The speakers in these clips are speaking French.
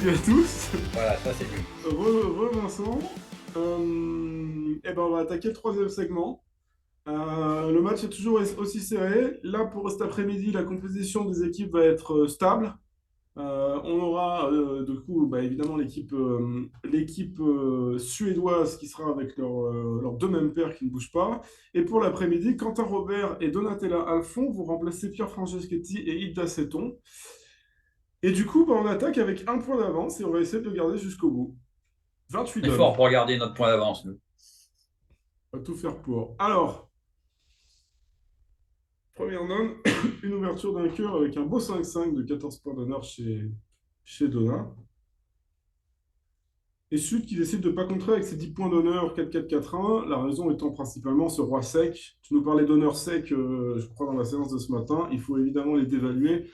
salut à tous. Voilà, ça c'est nul. Vincent. On va attaquer le troisième segment. Le match est toujours aussi serré. Là, pour cet après-midi, la composition des équipes va être stable. On aura du coup, évidemment, l'équipe suédoise qui sera avec leurs deux mêmes paires qui ne bougent pas. Et pour l'après-midi, Quentin Robert et Donatella Alfon vont remplacer Pierre Franceschetti et Hilda Seton. Et du coup, on attaque avec un point d'avance et on va essayer de le garder jusqu'au bout. 28 On est donnes. fort pour garder notre point d'avance, nous. On va tout faire pour. Alors, première donne, une ouverture d'un cœur avec un beau 5-5 de 14 points d'honneur chez Donna. Et Sud qui décide de ne pas contrer avec ses 10 points d'honneur 4-4-4-1. La raison étant principalement ce roi sec. Tu nous parlais d'honneur sec, je crois, dans la séance de ce matin. Il faut évidemment les dévaluer,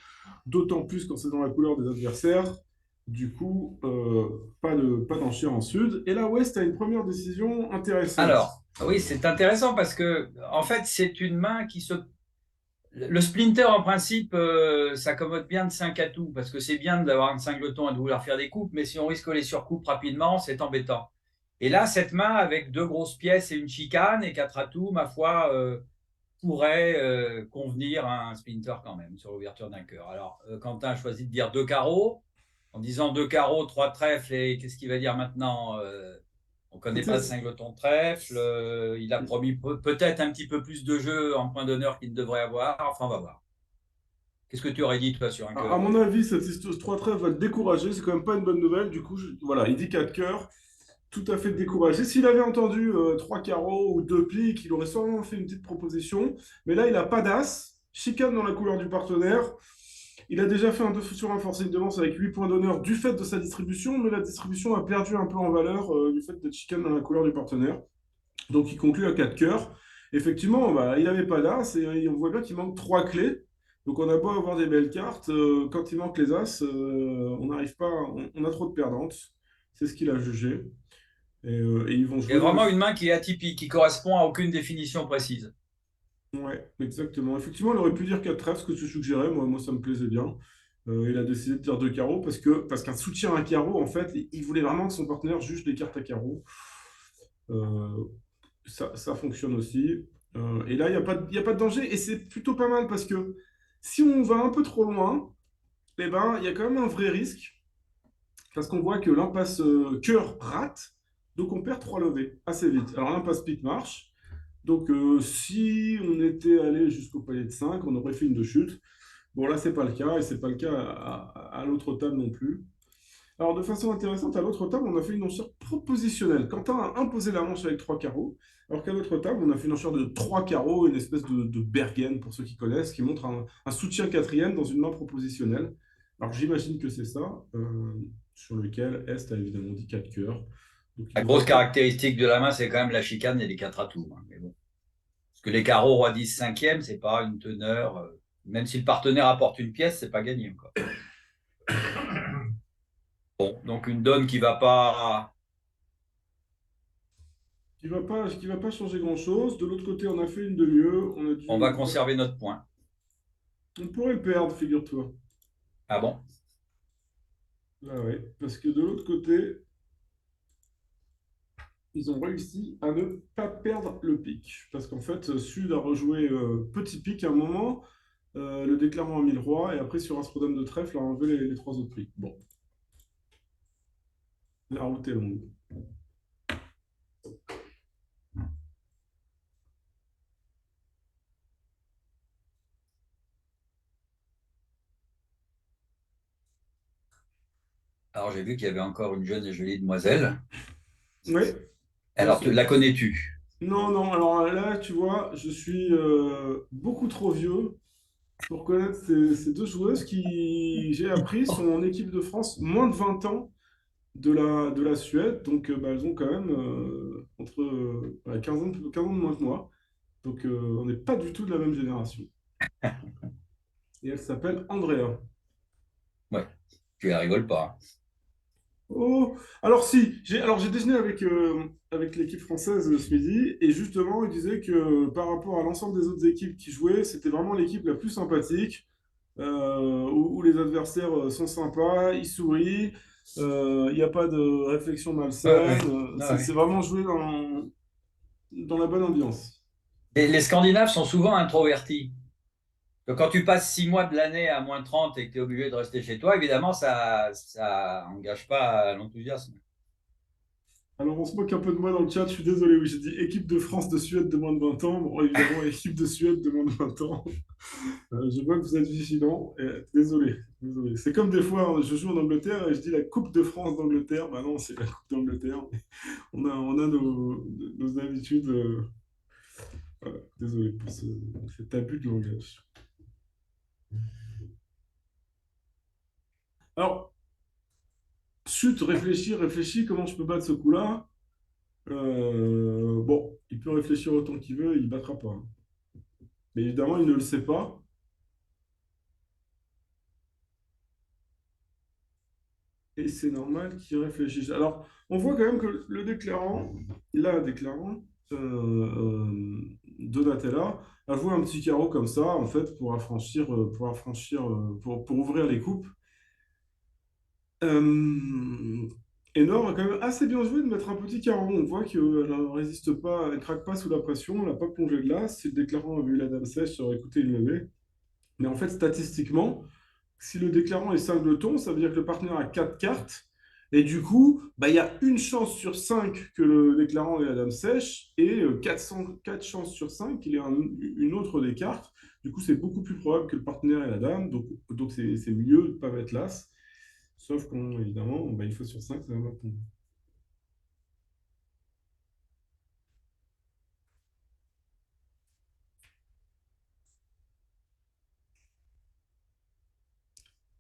d'autant plus quand c'est dans la couleur des adversaires. Du coup, pas d'enchère en Sud. Et là, West a une première décision intéressante. Alors, oui, c'est intéressant parce que, en fait, c'est une main qui se. Le splinter, en principe, s'accommode bien de 5 atouts parce que c'est bien d'avoir un singleton et de vouloir faire des coupes, mais si on risque les surcoupes rapidement, c'est embêtant. Et là, cette main avec deux grosses pièces et une chicane et 4 atouts, ma foi, pourrait convenir à un splinter quand même sur l'ouverture d'un cœur. Alors, Quentin a choisi de dire deux carreaux. En disant deux carreaux, trois trèfles, et qu'est-ce qu'il va dire maintenant on ne connaît pas le C'était singleton de trèfle. Il a promis peut-être un petit peu plus de jeu en point d'honneur qu'il ne devrait avoir. Enfin, on va voir. Qu'est-ce que tu aurais dit, toi, sur un À cœur mon avis, cette histoire 3 trèfles va le décourager. C'est quand même pas une bonne nouvelle. Du coup, voilà, il dit 4 cœurs. Tout à fait découragé. S'il avait entendu 3 carreaux ou 2 piques, il aurait sûrement fait une petite proposition. Mais là, il n'a pas d'as. Chicane dans la couleur du partenaire. Il a déjà fait un 2 sur un forcing de lance avec 8 points d'honneur du fait de sa distribution. Mais la distribution a perdu un peu en valeur du fait d'être chicane dans la couleur du partenaire. Donc, il conclut à 4 cœurs. Effectivement, il n'avait pas d'as et on voit bien qu'il manque 3 clés. Donc on a beau avoir des belles cartes, quand il manque les as, on n'arrive pas, on a trop de perdantes. C'est ce qu'il a jugé. Et ils vont Il y a jouer. vraiment une main qui est atypique, qui correspond à aucune définition précise. Ouais, exactement. Effectivement, il aurait pu dire 4 trèfles, ce que tu suggérais. Moi, ça me plaisait bien. Il a décidé de dire 2 carreaux parce qu'un soutien à carreau, en fait, il voulait vraiment que son partenaire juge les cartes à carreau. Euh, ça fonctionne aussi. Et là, il y a pas de danger. Et c'est plutôt pas mal parce que si on va un peu trop loin, eh ben, il y a quand même un vrai risque. Parce qu'on voit que l'impasse cœur rate. Donc on perd 3 levées assez vite. Alors l'impasse pique marche. Donc si on était allé jusqu'au palier de 5, on aurait fait une de chute. Bon là, c'est pas le cas. Et c'est pas le cas à l'autre table non plus. Alors, de façon intéressante, à l'autre table, on a fait une enchère propositionnelle. Quentin a imposé la manche avec 3 carreaux, alors qu'à l'autre table, on a fait une enchère de 3 carreaux, une espèce de Bergen, pour ceux qui connaissent, qui montre un soutien quatrième dans une main propositionnelle. Alors, j'imagine que c'est ça, sur lequel Est a évidemment dit 4 cœurs. Donc, il La ne grosse devrait pas. caractéristique de la main, c'est quand même la chicane et les 4 atouts, hein. Mais bon. Parce que les carreaux, roi 10, 5e, c'est pas une teneur. Même si le partenaire apporte une pièce, c'est pas gagné encore. Bon, donc une donne qui va pas. Qui va pas changer grand-chose. De l'autre côté, on a fait une de mieux. On va conserver notre point. On pourrait le perdre, figure-toi. Ah bon? Ah ouais, parce que de l'autre côté, ils ont réussi à ne pas perdre le pic. Parce qu'en fait, Sud a rejoué petit pic à un moment, le déclarant en 1000 rois, et après sur Astrodome de trèfle, a enlevé les 3 autres pics. Bon, la route est longue. Alors j'ai vu qu'il y avait encore une jeune et jolie demoiselle. Oui, Alors, la connais-tu? non, non, alors là, tu vois, je suis beaucoup trop vieux pour connaître ces deux joueuses qui, j'ai appris, sont en équipe de France moins de 20 ans de la Suède. Donc, elles ont quand même entre 15 ans de moins que moi. Donc, on n'est pas du tout de la même génération. Et elle s'appelle Andrea. Ouais, tu la rigoles pas, hein. Oh, alors si, j'ai déjeuné avec l'équipe française ce midi, et justement, il disait que par rapport à l'ensemble des autres équipes qui jouaient, c'était vraiment l'équipe la plus sympathique, où les adversaires sont sympas, ils sourient. Il n'y a pas de réflexion Ouais, malsaine. ouais. Ouais, C'est ouais. vraiment joué dans la bonne ambiance. Les Scandinaves sont souvent introvertis. Donc, quand tu passes 6 mois de l'année à -30 et que tu es obligé de rester chez toi, évidemment, ça engage pas l'enthousiasme. Alors, on se moque un peu de moi dans le chat, je suis désolé, oui, j'ai dit équipe de France de Suède de moins de 20 ans. Bon, évidemment, équipe de Suède de moins de 20 ans. Je vois que vous êtes vigilants. Désolé, désolé. C'est comme des fois, hein, je joue en Angleterre et je dis la Coupe de France d'Angleterre. Bah non, c'est la Coupe d'Angleterre. On a nos habitudes. Voilà. Désolé pour cet abus de langage. Alors, chut, réfléchis, réfléchis, comment je peux battre ce coup-là? Bon, il peut réfléchir autant qu'il veut, il ne battra pas, hein. Mais évidemment, il ne le sait pas. Et c'est normal qu'il réfléchisse. Alors, on voit quand même que le déclarant, là, déclarant, Donatella, a joué un petit carreau comme ça, en fait, pour ouvrir les coupes. Euh, et Nord a quand même assez bien joué de mettre un petit carreau. On voit qu'elle ne résiste pas, elle ne craque pas sous la pression, elle n'a pas plongé de l'as. Si le déclarant avait eu la dame sèche, ça aurait coûté une levée. Mais en fait, statistiquement, si le déclarant est singleton, ça veut dire que le partenaire a 4 cartes. Et du coup, bah, il y a une chance sur 5 que le déclarant ait la dame sèche et 4 chances sur 5 qu'il ait une autre des cartes. Du coup, c'est beaucoup plus probable que le partenaire ait la dame. Donc c'est mieux de ne pas mettre l'as. Sauf qu'évidemment, bah, une fois sur 5, ça va pas tomber.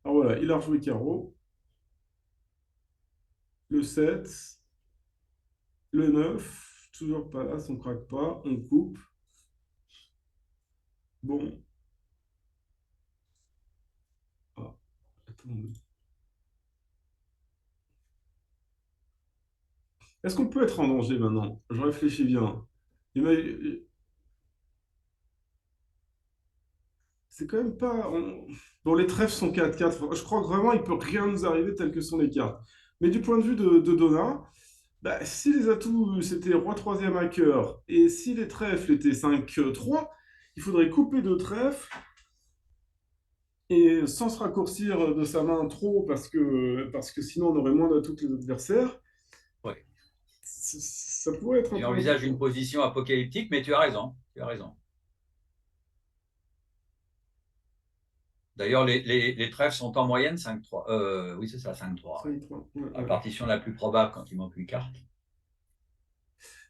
Alors voilà, il a rejoué carreau, le 7, le 9, toujours pas là, on ne craque pas, on coupe. Bon, ah, attends. Est-ce qu'on peut être en danger maintenant? Je réfléchis bien. Ima- C'est quand même pas. Bon, les trèfles sont 4-4. Je crois que vraiment, il peut rien nous arriver tel que sont les cartes. Mais du point de vue de Donna, bah, si les atouts c'était roi troisième à cœur et si les trèfles étaient 5-3, il faudrait couper deux trèfles et sans se raccourcir de sa main trop parce que sinon on aurait moins d'atouts que les adversaires. Ouais. Ça pourrait être un peu J'envisage une embêtant. position apocalyptique, mais tu as raison. Tu as raison. D'ailleurs, les trèfles sont en moyenne 5-3. Oui, c'est ça, 5-3. Ouais. 5-3, ouais, La ouais. partition la plus probable quand il manque une carte.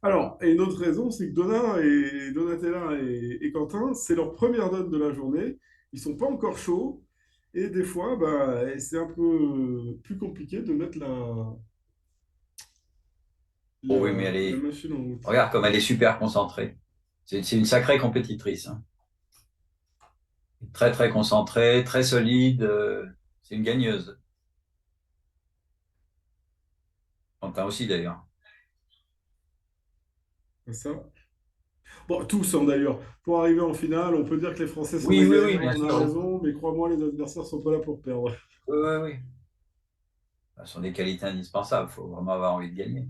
Alors, et une autre raison, c'est que Donatella et Quentin, c'est leur première date de la journée. Ils sont pas encore chauds. Et des fois, bah, c'est un peu plus compliqué de mettre Oh oui, mais la machine en route. regarde comme elle est super concentrée. C'est une sacrée compétitrice, hein. Très, très concentrée, très solide. C'est une gagneuse. Quentin aussi, d'ailleurs. C'est ça. Bon, tous, hein, d'ailleurs. Pour arriver en finale, on peut dire que les Français sont Oui, des oui, oui, gagnants, bien on a sûr. raison, mais crois-moi, les adversaires sont pas là pour perdre. Oui, oui, oui. Ce sont des qualités indispensables. Il faut vraiment avoir envie de gagner.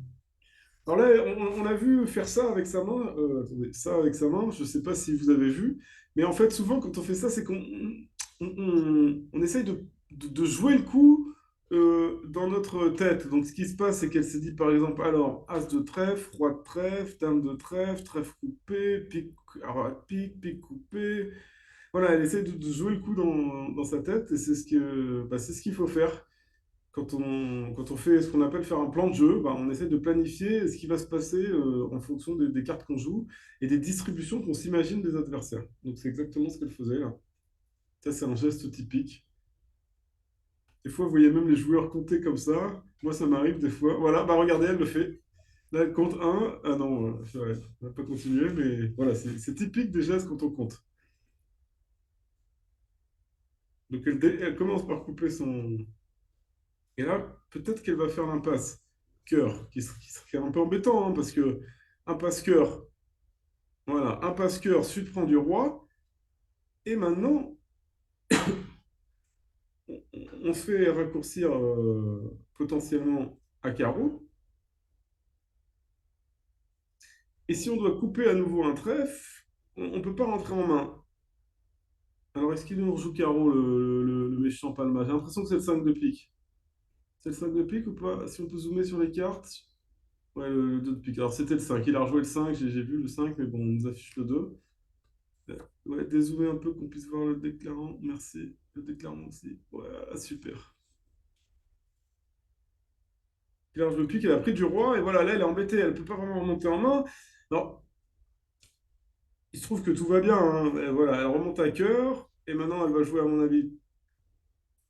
Alors là, on a vu faire ça avec sa main, attendez, ça avec sa main, je ne sais pas si vous avez vu, mais en fait, souvent, quand on fait ça, c'est qu'on essaye de jouer le coup dans notre tête. Donc, ce qui se passe, c'est qu'elle s'est dit, par exemple, alors, As de trèfle, Roi de trèfle, Dame de trèfle, trèfle coupé, pique, alors, pique coupé. Voilà, elle essaie de jouer le coup dans sa tête, et c'est ce qu'il faut faire quand on fait ce qu'on appelle faire un plan de jeu. Bah, on essaie de planifier ce qui va se passer en fonction des cartes qu'on joue et des distributions qu'on s'imagine des adversaires. Donc c'est exactement ce qu'elle faisait là. Ça, c'est un geste typique. Des fois, vous voyez même les joueurs compter comme ça. Moi, ça m'arrive des fois. Voilà, bah regardez, elle le fait. Là, elle compte un. Ah non, ouais, on va pas continuer, mais voilà, c'est typique des gestes quand on compte. Donc elle commence par couper son. Et là, peut-être qu'elle va faire l'impasse. Cœur, qui serait un peu embêtant, hein, parce que impasse cœur, voilà, impasse cœur, sud prend du roi. Et maintenant, on se fait raccourcir potentiellement à carreau. Et si on doit couper à nouveau un trèfle, on ne peut pas rentrer en main. Alors, est-ce qu'il nous rejoue carreau, le méchant Palma? J'ai l'impression que c'est le 5 de pique. C'est le 5 de pique ou pas? Si on peut zoomer sur les cartes. Ouais, le 2 de pique. Alors, c'était le 5. Il a rejoué le 5. J'ai vu le 5, mais bon, on nous affiche le 2. Ouais, dézoomer un peu, qu'on puisse voir le déclarant. Merci. Le déclarant aussi. Voilà, super. Il a rejoué le pique, elle a pris du roi, et voilà, là, elle est embêtée. Elle ne peut pas vraiment remonter en main. Alors, il se trouve que tout va bien, hein. Et voilà, elle remonte à cœur, et maintenant, elle va jouer, à mon avis.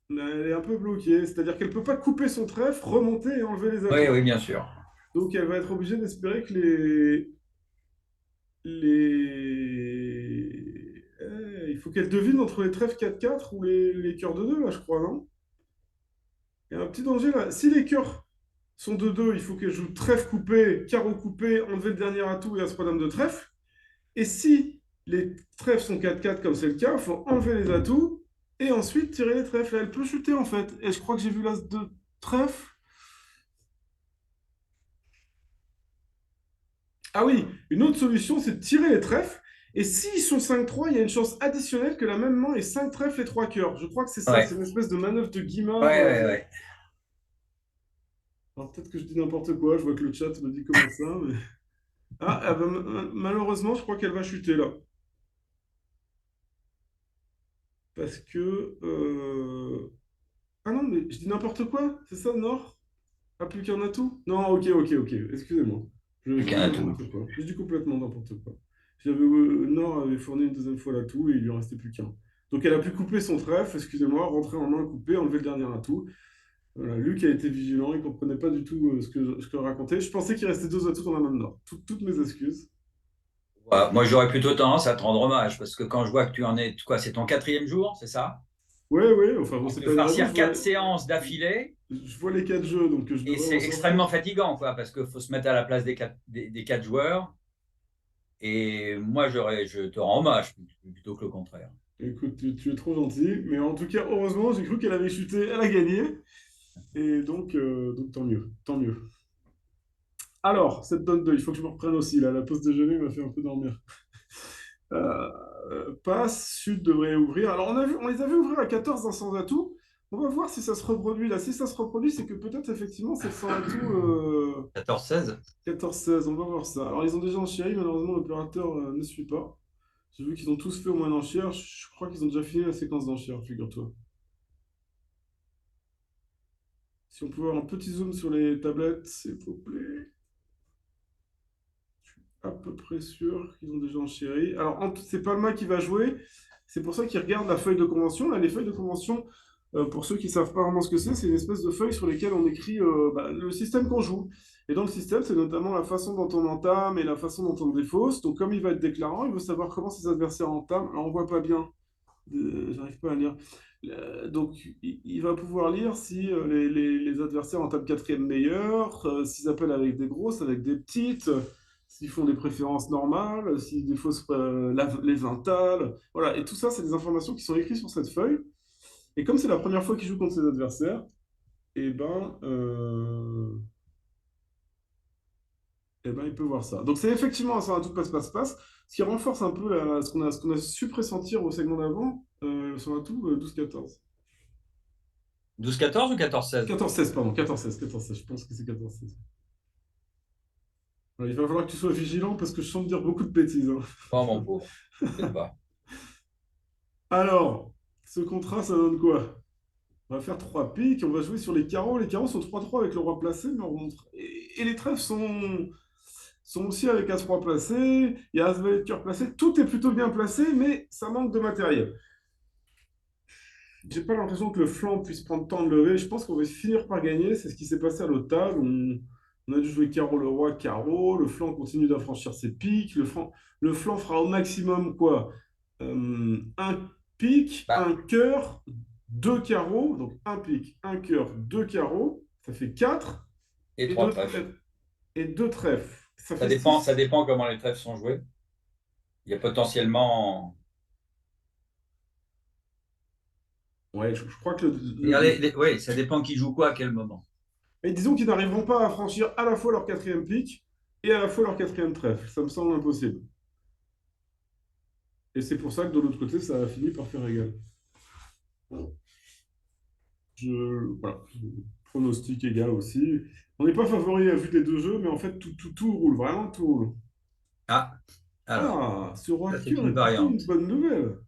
Mais elle est un peu bloquée, c'est-à-dire qu'elle ne peut pas couper son trèfle, remonter et enlever les Oui, atouts. oui, bien sûr. Donc elle va être obligée d'espérer que il faut qu'elle devine entre les trèfles 4-4 ou les cœurs de 2 là, je crois, non? Il y a un petit danger là. Si les cœurs sont de 2, il faut qu'elle joue trèfle coupé, carreau coupé, enlever le dernier atout et As-Roi-Dame de trèfle. Et si les trèfles sont 4-4 comme c'est le cas, il faut enlever les atouts et ensuite tirer les trèfles. Elle peut chuter en fait. Et je crois que j'ai vu l'As de trèfle. Ah oui, une autre solution, c'est de tirer les trèfles. Et s'ils sont 5-3, il y a une chance additionnelle que la même main ait 5 trèfles et 3 cœurs. Je crois que c'est ça, Ouais, c'est une espèce de manœuvre de guimard. ouais, ouais, ouais. Alors peut-être que je dis n'importe quoi, je vois que le chat me dit comment ça. Ah, ah bah, malheureusement, je crois qu'elle va chuter là. Parce que... Ah non, mais je dis n'importe quoi, c'est ça, Nord? Ah, plus qu'un atout? Non, ok, ok, ok, excusez-moi. Je Aucun dis atout. n'importe quoi. Je dis complètement n'importe quoi. Nord avait fourni une deuxième fois l'atout et il lui en restait plus qu'un. Donc elle a pu couper son trèfle, excusez-moi, rentrer en main coupée, enlever le dernier atout. Voilà, Luc a été vigilant, il ne comprenait pas du tout ce que je racontais. Je pensais qu'il restait deux atouts dans la main de Nord. Toutes mes excuses. Voilà. Moi, j'aurais plutôt tendance à te rendre hommage parce que quand je vois que tu en es, quoi, c'est ton quatrième jour, c'est ça? Ouais, ouais, enfin bon, Donc, c'est de pas une raison, farcir 4 séances d'affilée, je vois les quatre jeux, donc je et devrais c'est m'en sortir. extrêmement fatigant, quoi, parce qu'il faut se mettre à la place des quatre joueurs. Et moi, je te rends hommage plutôt que le contraire. Écoute, tu es trop gentil, mais en tout cas, heureusement, j'ai cru qu'elle avait chuté, elle a gagné, et donc tant mieux, tant mieux. Alors, cette donne 2, il faut que je me reprenne aussi, là, la pause déjeuner m'a fait un peu dormir. Passe, Sud devrait ouvrir. Alors, on les avait ouvrir à 14 dans sans atout. On va voir si ça se reproduit là. Si ça se reproduit, c'est que peut-être effectivement c'est sans atout 14-16. 14-16. On va voir ça. Alors, ils ont déjà enchéri, malheureusement, l'opérateur ne suit pas. J'ai vu qu'ils ont tous fait au moins d'enchères. Je crois qu'ils ont déjà fini la séquence d'enchères, figure-toi. Si on peut avoir un petit zoom sur les tablettes, s'il vous plaît. À peu près sûr qu'ils ont déjà enchéri. Alors, c'est Palma qui va jouer. C'est pour ça qu'ils regardent la feuille de convention. Là, les feuilles de convention, pour ceux qui ne savent pas vraiment ce que c'est une espèce de feuille sur lesquelles on écrit le système qu'on joue. Et dans le système, c'est notamment la façon dont on entame et la façon dont on défausse. Donc, comme il va être déclarant, il veut savoir comment ses adversaires entament. Alors, on ne voit pas bien. J'arrive pas à lire. Donc, il va pouvoir lire si les adversaires entament quatrième meilleur, s'ils appellent avec des grosses, avec des petites, s'ils font des préférences normales, s'ils défaussent les intales. Voilà. Et tout ça, c'est des informations qui sont écrites sur cette feuille. Et comme c'est la première fois qu'il joue contre ses adversaires, eh ben, euh, eh ben, il peut voir ça. Donc, c'est effectivement un tout passe-passe-passe, ce qui renforce un peu ce qu'on a su pressentir au segment d'avant, sur un tout 12-14. 12-14 ou 14-16? 14-16, pardon, 14-16, 14-16, je pense que c'est 14-16. Il va falloir que tu sois vigilant parce que je sens me dire beaucoup de bêtises, hein. Oh, mon pauvre, t'inquiète pas. Alors, ce contrat, ça donne quoi? On va faire 3 piques, on va jouer sur les carreaux. Les carreaux sont 3-3 avec le roi placé, mais on remonte. Et les trèfles sont aussi avec As-Roi placé, il y a As-Valet de cœur placé. Tout est plutôt bien placé, mais ça manque de matériel. J'ai pas l'impression que le flanc puisse prendre le temps de lever. Je pense qu'on va finir par gagner. C'est ce qui s'est passé à l'autre table. On a dû jouer carreau, le roi, carreau. Le flanc continue d'affranchir ses piques. Le flanc fera au maximum quoi? Un pique, Bah, un cœur, deux carreaux. Donc un pique, un cœur, deux carreaux. Ça fait 4. et Et trois deux trèfles. trèfles. Et deux trèfles. Ça Ça fait dépend, ça 6. dépend comment les trèfles sont joués. Il y a potentiellement. Ouais, je crois que Oui, ça dépend qui joue quoi à quel moment. Et disons qu'ils n'arriveront pas à franchir à la fois leur quatrième pic et à la fois leur quatrième trèfle. Ça me semble impossible. Et c'est pour ça que de l'autre côté, ça a fini par faire égal. Voilà, pronostic égal aussi. On n'est pas favori à vue des deux jeux, mais en fait, tout roule, vraiment tout roule. Ah, alors, Ah, ce roi ça de c'est cœur une est plutôt une variante. bonne nouvelle.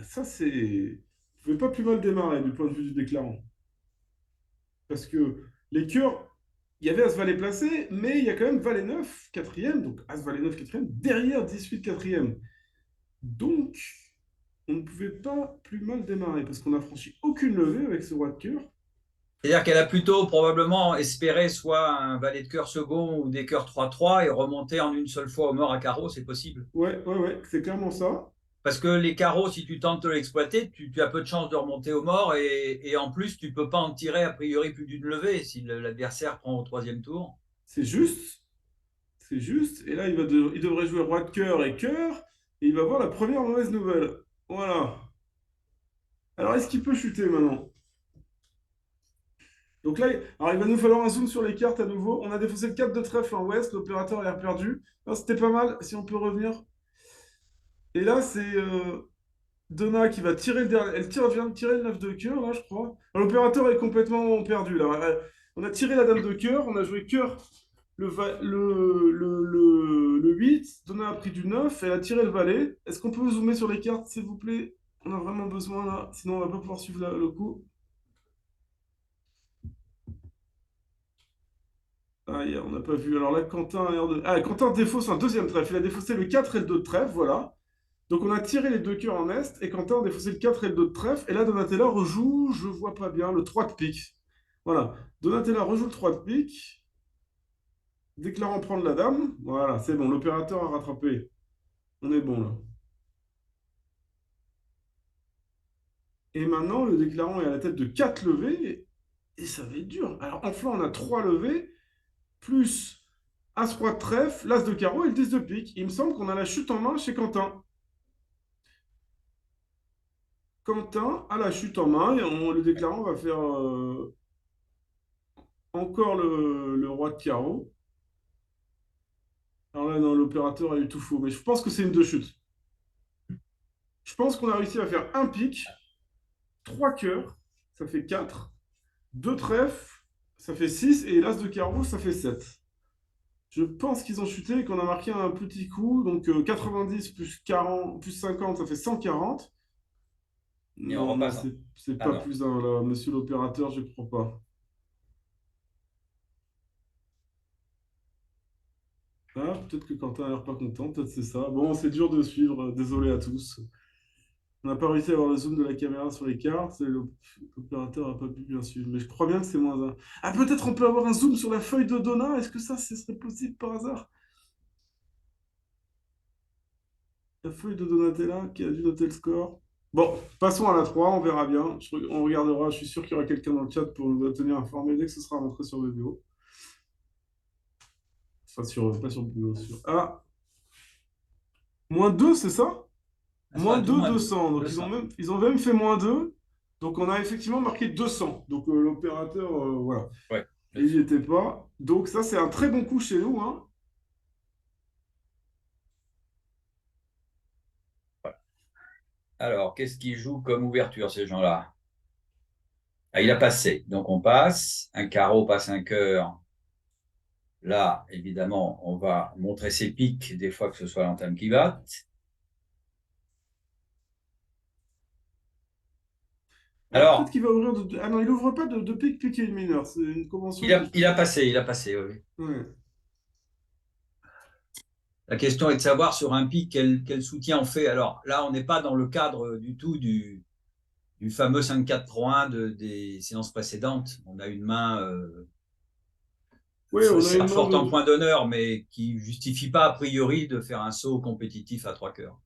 Ça, c'est. Vous pouvez pas plus mal démarrer du point de vue du déclarant. Parce que les cœurs, il y avait As-Valet placé, mais il y a quand même Valet 9, quatrième, donc As-Valet 9, quatrième, derrière 18, quatrième. Donc, on ne pouvait pas plus mal démarrer, parce qu'on n'a franchi aucune levée avec ce roi de cœur. C'est-à-dire qu'elle a plutôt probablement espéré soit un valet de cœur second ou des cœurs 3-3 et remonter en une seule fois au mort à carreau, c'est possible. Ouais, c'est clairement ça. Parce que les carreaux, si tu tentes de l'exploiter, tu as peu de chances de remonter au mort et en plus, tu ne peux pas en tirer a priori plus d'une levée si l'adversaire prend au troisième tour. C'est juste, c'est juste. Et là, il devrait jouer roi de cœur, et il va avoir la première mauvaise nouvelle. Voilà. Alors, est-ce qu'il peut chuter maintenant? Donc là, alors il va nous falloir un zoom sur les cartes à nouveau. On a défaussé le 4 de trèfle en ouest, l'opérateur a l'air perdu. Alors, c'était pas mal, si on peut revenir. Et là, c'est Donna qui va tirer le dernier. Vient de tirer le 9 de cœur, là, je crois. Alors, l'opérateur est complètement perdu, là. On a tiré la dame de cœur, on a joué cœur le 8. Donna a pris du 9, elle a tiré le valet. Est-ce qu'on peut zoomer sur les cartes, s'il vous plaît? On a vraiment besoin, là. Sinon, on va pas pouvoir suivre le coup. Ah, on n'a pas vu. Alors là, Quentin a l'air de. Ah, Quentin défausse un deuxième trèfle. Il a défaussé le 4 et le 2 de trèfle, voilà. Donc on a tiré les deux cœurs en est, et Quentin a défaussé le 4 et le 2 de trèfle. Et là, Donatella rejoue, je vois pas bien, le 3 de pique. Voilà. Donatella rejoue le 3 de pique, déclarant prendre la dame. Voilà, c'est bon, l'opérateur a rattrapé. On est bon là. Et maintenant, le déclarant est à la tête de 4 levées, et ça va être dur. Alors en flanc, on a 3 levées, plus As-Roi de trèfle, l'As de carreau et le 10 de pique. Il me semble qu'on a la chute en main chez Quentin. Quentin a la chute en main et le déclarant va faire encore le roi de carreau. Alors là, non, l'opérateur a eu tout faux, mais je pense que c'est une deux chutes. Je pense qu'on a réussi à faire un pic, trois cœurs, ça fait 4, deux trèfles, ça fait 6, et l'as de carreau, ça fait 7. Je pense qu'ils ont chuté et qu'on a marqué un petit coup, donc 90 plus 40, plus 50, ça fait 140. Et on Non, repasse. c'est Ah pas non. plus un là, monsieur l'opérateur, je crois pas. Ah, peut-être que Quentin a l'air pas content, peut-être c'est ça. Bon, c'est dur de suivre, désolé à tous. On n'a pas réussi à avoir le zoom de la caméra sur les cartes, et l'opérateur n'a pas pu bien suivre. Mais je crois bien que c'est moins un. Ah, peut-être on peut avoir un zoom sur la feuille de Donna, est-ce que ça, ce serait possible par hasard? La feuille de Donatella qui a dû noter le score. Bon, passons à la 3, on verra bien. On regardera, je suis sûr qu'il y aura quelqu'un dans le chat pour nous tenir informés dès que ce sera rentré sur vidéo. Enfin, pas sur vidéo, sur. Ah, -2, c'est ça? Ah, soit Moins un tout, 2, moins 200. Donc, 200. ils ont même fait -2. Donc, on a effectivement marqué 200. Donc, l'opérateur, voilà. Ouais, Et il n'y 200. était pas. Donc, ça, c'est un très bon coup chez nous, hein. Ouais. Alors, qu'est-ce qu'ils jouent comme ouverture, ces gens-là? Ah, il a passé. Donc, on passe. Un carreau passe un cœur. Là, évidemment, on va montrer ses pics des fois que ce soit l'entame qui batte. Alors, peut-être Alors, qu'il va ouvrir de. Ah non, il ouvre pas de pique, pique et mineur. C'est une convention que. il a passé, oui. Ouais. La question est de savoir sur un pic quel soutien on fait. Alors là, on n'est pas dans le cadre du tout du fameux 5-4-3-1 des séances précédentes. On a une main Oui, on a une certes main forte en de. point d'honneur, mais qui justifie pas a priori de faire un saut compétitif à trois cœurs.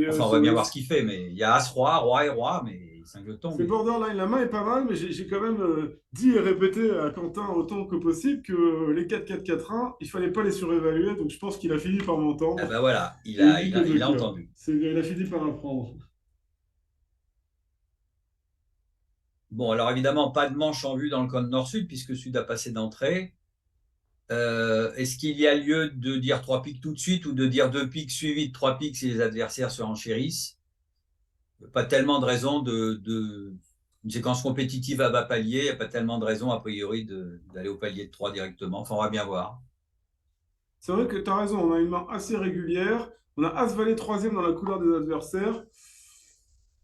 Enfin, on va bien Ouais, voir ce qu'il fait, mais il y a As-Roi, Roi et Roi, mais cinq-jetons. c'est Mais... borderline. La main est pas mal, mais j'ai quand même dit et répété à Quentin autant que possible que les 4-4-4-1, il fallait pas les surévaluer. Donc, je pense qu'il a fini par Ah m'entendre. ben voilà, Et il pique les deux il a cœurs. entendu. Il a fini par apprendre. Bon, alors évidemment, pas de manche en vue dans le cône nord-sud, puisque Sud a passé d'entrée. Est-ce qu'il y a lieu de dire trois piques tout de suite ou de dire deux piques suivies de trois piques si les adversaires se renchérissent? Pas tellement de raison une séquence compétitive à bas palier, il n'y a pas tellement de raison a priori d'aller au palier de 3 directement. Enfin, on va bien voir. C'est vrai que tu as raison, on a une main assez régulière. On a As-Valet troisième dans la couleur des adversaires.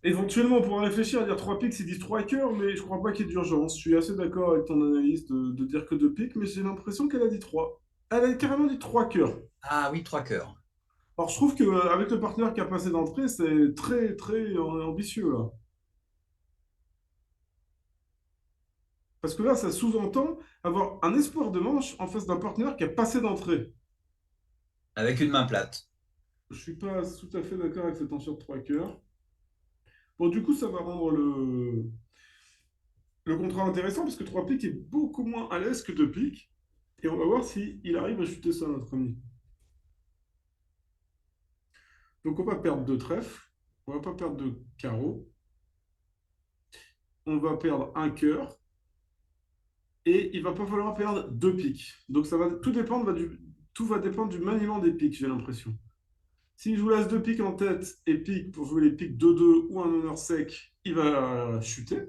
Éventuellement, on pourrait réfléchir à dire 3 piques, c'est 10 3 cœurs, mais je crois pas qu'il y ait d'urgence. Je suis assez d'accord avec ton analyse de dire que 2 piques, mais j'ai l'impression qu'elle a dit 3. Elle a carrément dit 3 cœurs. Ah oui, trois cœurs. Alors, je trouve qu'avec le partenaire qui a passé d'entrée, c'est très, très ambitieux, là. Parce que là, ça sous-entend avoir un espoir de manche en face d'un partenaire qui a passé d'entrée. Avec une main plate. Je suis pas tout à fait d'accord avec cette enchère de 3 cœurs. Bon, du coup, ça va rendre le contrat intéressant parce que 3 piques est beaucoup moins à l'aise que 2 piques. Et on va voir s'il arrive à chuter ça, notre ami. Donc, on va perdre 2 trèfles. On va pas perdre de carreau. On va perdre un cœur. Et il va pas falloir perdre 2 piques. Donc, ça va tout va dépendre du maniement des piques, j'ai l'impression. Si je vous laisse 2 piques en tête et pique pour jouer les piques 2-2 ou un honneur sec, il va chuter.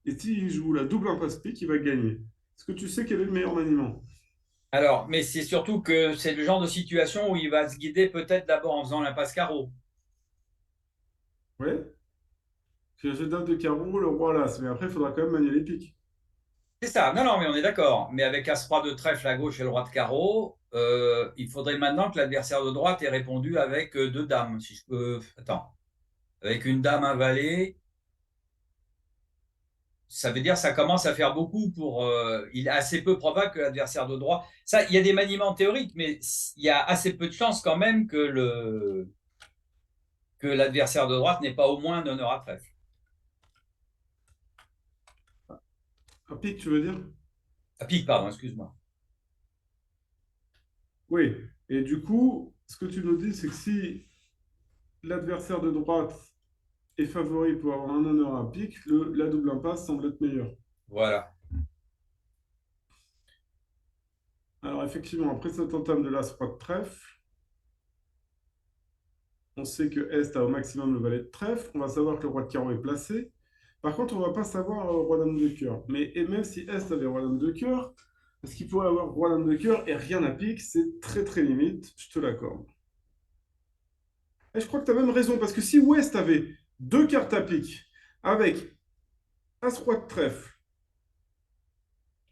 Et si je joue la double impasse pique, il va gagner. Est-ce que tu sais quel est le meilleur maniement? Alors, mais c'est surtout que c'est le genre de situation où il va se guider peut-être d'abord en faisant l'impasse carreau. Ouais. J'ai la dame de carreau, le roi l'as. Mais après, il faudra quand même manier les piques. C'est ça. Non, non, mais on est d'accord. Mais avec As-Roi de trèfle à gauche et le roi de carreau, il faudrait maintenant que l'adversaire de droite ait répondu avec deux dames. Si je peux. Attends. Avec une dame, un valet, ça veut dire que ça commence à faire beaucoup pour. Il est assez peu probable que l'adversaire de droite. Ça, il y a des maniements théoriques, mais il y a assez peu de chances quand même que l'adversaire de droite n'ait pas au moins un honneur à trèfle. Un pique, tu veux dire? À pique, pardon, excuse-moi. Oui. Et du coup, ce que tu nous dis, c'est que si l'adversaire de droite est favori pour avoir un honneur à pique, la double impasse semble être meilleure. Voilà. Alors effectivement, après cette entame de l'as-roi de trèfle, on sait que Est a au maximum le valet de trèfle. On va savoir que le roi de carreau est placé. Par contre, on ne va pas savoir roi-dame de cœur. Mais et même si Est avait roi-dame de cœur, est-ce qu'il pourrait avoir roi-dame de cœur et rien à pique? C'est très très limite, je te l'accorde. Et je crois que tu as même raison, parce que si Ouest avait deux cartes à pique, avec As-roi de trèfle,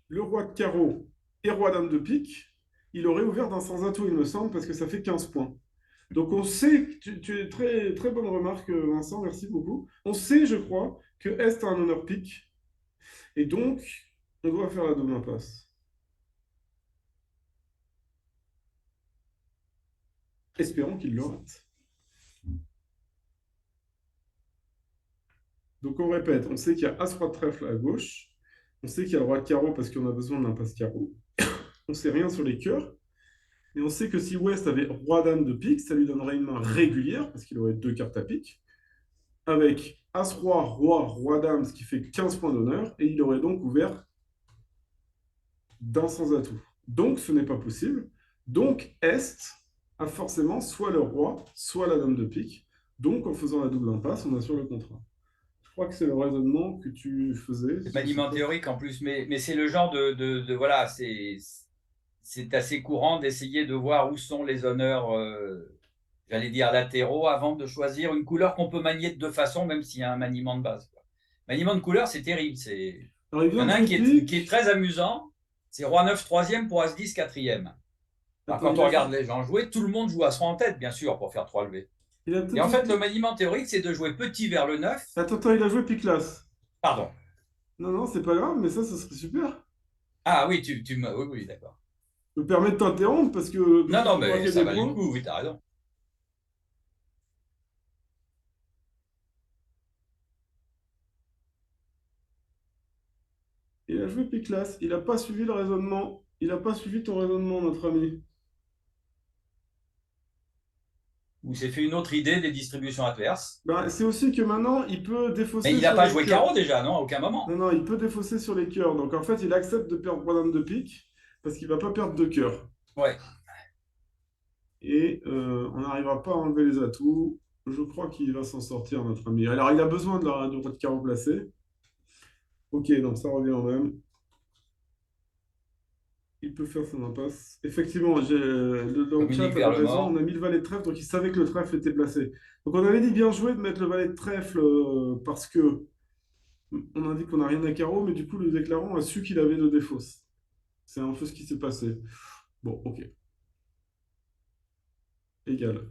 le roi de carreau et roi-dame de pique, il aurait ouvert d'un sans atout, il me semble, parce que ça fait 15 points. Donc on sait, tu es très, très bonne remarque, Vincent, merci beaucoup. On sait, je crois, que Est a un honneur pique, et donc on doit faire la double impasse. Espérons qu'il le rate. Donc on répète, on sait qu'il y a As-roi de trèfle à gauche, on sait qu'il y a le roi de carreau parce qu'on a besoin d'un passe carreau, on ne sait rien sur les cœurs, et on sait que si West avait roi-dame de pique, ça lui donnerait une main régulière, parce qu'il aurait deux cartes à pique, avec As-roi, roi, roi-dame, ce qui fait 15 points d'honneur, et il aurait donc ouvert d'un sans atout. Donc ce n'est pas possible. Donc Est a forcément soit le roi, soit la dame de pique. Donc en faisant la double impasse, on assure le contrat. Je crois que c'est le raisonnement que tu faisais. C'est maniement théorique en plus, mais c'est le genre voilà, c'est assez courant d'essayer de voir où sont les honneurs, j'allais dire latéraux, avant de choisir une couleur qu'on peut manier de deux façons, même s'il y a un maniement de base, quoi. Maniement de couleur, c'est terrible. Alors il Il y vient en de a un jouer qui est pique. très amusant, c'est Roi 9 troisième pour As 10 quatrième. Alors Attends, quand on regarde les gens jouer, tout le monde joue As roi en tête, bien sûr, pour faire trois levées. il a Et peut-être en joué fait, le pique. maniement théorique, c'est de jouer petit vers le 9. Attends, il a joué pique las. Pardon. Non, non, c'est pas grave, mais ça serait super. Ah oui, oui, oui, d'accord. Me permet de t'interrompre parce que comme Non, ça non, tu peux mais marquer ça des valait le points. coup, oui, t'as raison. Il a joué pique las. Il n'a pas suivi le raisonnement. Il n'a pas suivi ton raisonnement, notre ami. Ou s'est fait une autre idée des distributions adverses. Ben, c'est aussi que maintenant, il peut Mais défausser il n'a sur pas les joué cœurs. carreau déjà, non, à aucun moment. Non, non, il peut défausser sur les cœurs. Donc en fait, il accepte de perdre Roi-Dame de pique parce qu'il va pas perdre de cœur. Ouais. Et on n'arrivera pas à enlever les atouts. Je crois qu'il va s'en sortir, notre ami. Alors, il a besoin de roi de carreau placé. Ok, donc ça revient au même. Il peut faire son impasse. Effectivement, dans le chat, Dominique tu avais vers le raison. On mort. a mis le valet de trèfle, donc il savait que le trèfle était placé. Donc on avait dit bien joué de mettre le valet de trèfle parce que on a dit qu'on n'a rien à carreau, mais du coup, le déclarant a su qu'il avait de défausse. C'est un peu ce qui s'est passé. Bon, ok. Égal.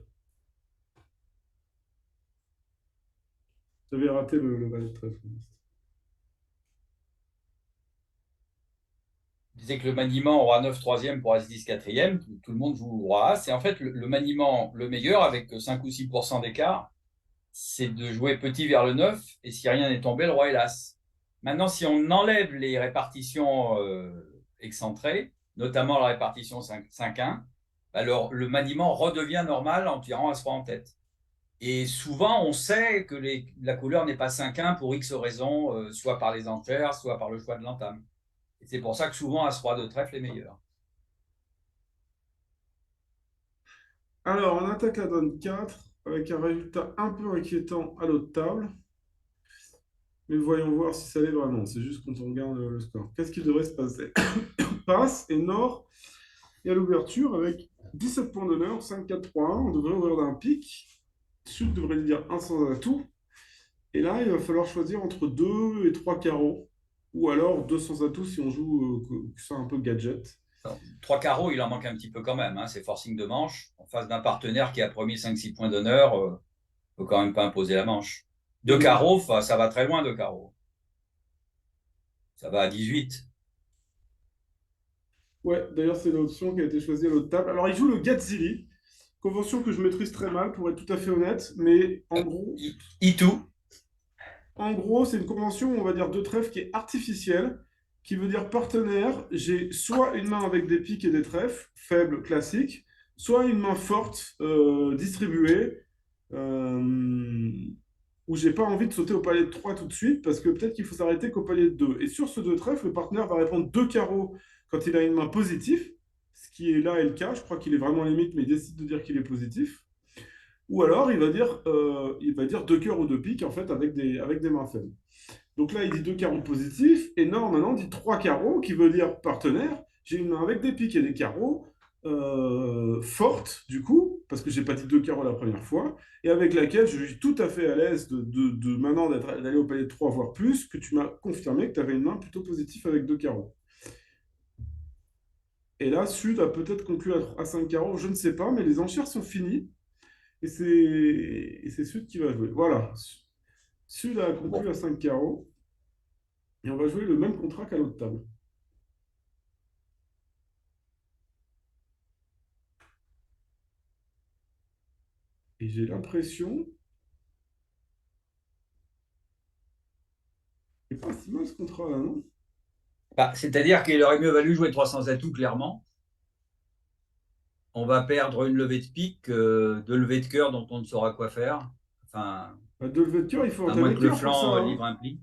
J'avais raté le valet de trèfle. Il disait que le maniement roi 9 troisième pour As-10 quatrième, tout le monde joue roi As. Et en fait, le maniement le meilleur, avec 5 ou 6% d'écart, c'est de jouer petit vers le 9, et si rien n'est tombé, le roi est l'As. Maintenant, si on enlève les répartitions excentrées, notamment la répartition 5-1, alors le maniement redevient normal en tirant As-Roi en tête. Et souvent, on sait que la couleur n'est pas 5-1 pour X raisons, soit par les enchères, soit par le choix de l'entame. Et c'est pour ça que souvent, As-Roi de trèfle est meilleur. Alors, on attaque la donne 4 avec un résultat un peu inquiétant à l'autre table. Mais voyons voir si ça l'est vraiment. C'est juste quand on regarde le score. Qu'est-ce qui devrait se passer? Passe et Nord est à l'ouverture avec 17 points d'honneur, 5-4-3-1. On devrait ouvrir d'un pic. Sud devrait dire un sans atout. Et là, il va falloir choisir entre 2 et 3 carreaux. Ou alors 2 sans atout si on joue que ça un peu gadget. Alors, 3 carreaux, il en manque un petit peu quand même, hein. C'est forcing de manche. En face d'un partenaire qui a promis 5-6 points d'honneur, faut quand même pas imposer la manche. Et Deux donc, carreaux, ça va très loin, deux carreaux. Ça va à 18. ouais, d'ailleurs, c'est l'option qui a été choisie à l'autre table. Alors, il joue le Gazzili, convention que je maîtrise très mal, pour être tout à fait honnête. Mais Itou. en gros, c'est une convention, on va dire, de trèfle qui est artificielle, qui veut dire partenaire. J'ai soit une main avec des piques et des trèfles, faibles, classiques, soit une main forte, distribuée, euh, où j'ai pas envie de sauter au palier de 3 tout de suite, parce que peut-être qu'il faut s'arrêter qu'au palier de 2. Et sur ce 2 trèfles, le partenaire va répondre 2 carreaux quand il a une main positive, ce qui est là est le cas. Je crois qu'il est vraiment limite, mais il décide de dire qu'il est positif. Ou alors, il va dire deux cœurs ou deux piques, en fait, avec des mains faibles. Donc là, il dit deux carreaux positifs, et Nord, maintenant, dit trois carreaux, qui veut dire partenaire. J'ai une main avec des piques et des carreaux, forte, du coup, parce que j'ai pas dit deux carreaux la première fois, et avec laquelle je suis tout à fait à l'aise de maintenant d'aller au palier de 3, voire plus, que tu m'as confirmé que tu avais une main plutôt positive avec deux carreaux. Et là, Sud a peut-être conclu à 5 carreaux, je ne sais pas, mais les enchères sont finies. Et c'est Sud qui va jouer. Voilà. Sud a conclu Bon. à 5 carreaux. Et on va jouer le même contrat qu'à l'autre table. Et j'ai l'impression. C'est pas si mal ce contrat-là, non? Bah, c'est-à-dire qu'il aurait mieux valu jouer 300 atouts, clairement. On va perdre une levée de pique, deux levées de cœur dont on ne saura quoi faire. Enfin, À deux levées de cœur, il faut à moins entamer que le cœur pour ça, flanc hein. livre un pli.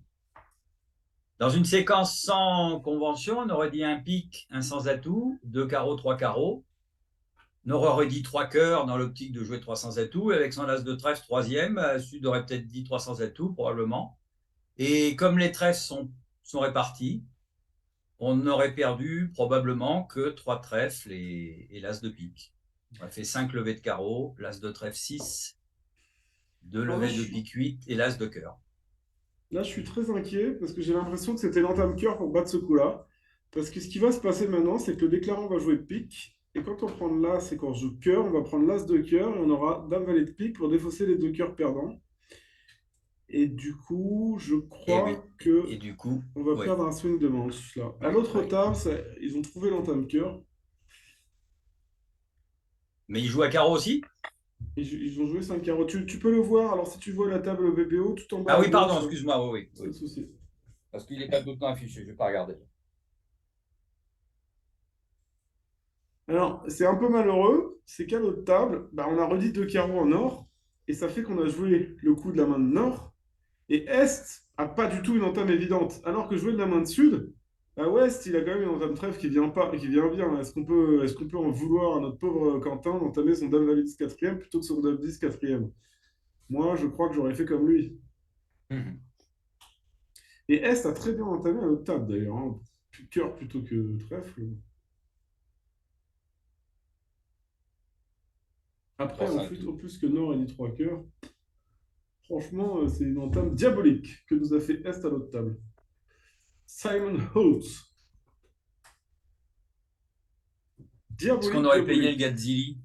Dans une séquence sans convention, on aurait dit un pique, un sans atout, deux carreaux, trois carreaux. On aurait dit trois cœurs dans l'optique de jouer 300 atouts. Et avec son as de trèfle troisième, Sud aurait peut-être dit 300 atouts, probablement. Et comme les trèfles sont répartis, on aurait perdu probablement que trois trèfles et l'as de pique. On a fait 5 levées de carreau, l'as de trèfle 6, deux Alors là, levées de pique 8 et l'as de cœur. je suis très inquiet parce que j'ai l'impression que c'était l'entame cœur pour battre ce coup-là. Parce que ce qui va se passer maintenant, c'est que le déclarant va jouer pique. Et quand on prend l'as et qu'on joue cœur, on va prendre l'as de cœur et on aura dame valet de pique pour défausser les deux cœurs perdants. Et du coup, je Et oui. crois que Et du coup, on va oui. perdre un swing de manche là. À l'autre Oui. table, ils ont trouvé l'entame cœur. Mais il joue à carreau aussi. Ils ont joué 5 carreaux. Tu peux le voir, alors si tu vois la table BBO tout en bas Ah à oui, pardon, gauche, excuse-moi, oui, pas oui. de souci. Parce qu'il n'est pas tout le temps affiché, je ne vais pas regarder. Alors, c'est un peu malheureux, c'est qu'à notre table, bah, on a redit deux carreaux en or, et ça fait qu'on a joué le coup de la main de nord, et Est a pas du tout une entame évidente. Alors que jouer de la main de Sud, à Ouest, il a quand même une entame trèfle qui vient pas, qui vient bien. Est-ce qu'on peut en vouloir à notre pauvre Quentin d'entamer son Dame Valide quatrième plutôt que son Dame 10 quatrième? Moi, je crois que j'aurais fait comme lui. Mhm. Et Est a très bien entamé à notre table d'ailleurs, hein. Cœur plutôt que trèfle. Après, en 3-5 flûte, tout. au plus que Nord et dit trois cœurs. Franchement, c'est une entame diabolique que nous a fait Est à notre table. Simon Holtz. Est-ce qu'on Diabolique, aurait payé le diabolique. Gazzili?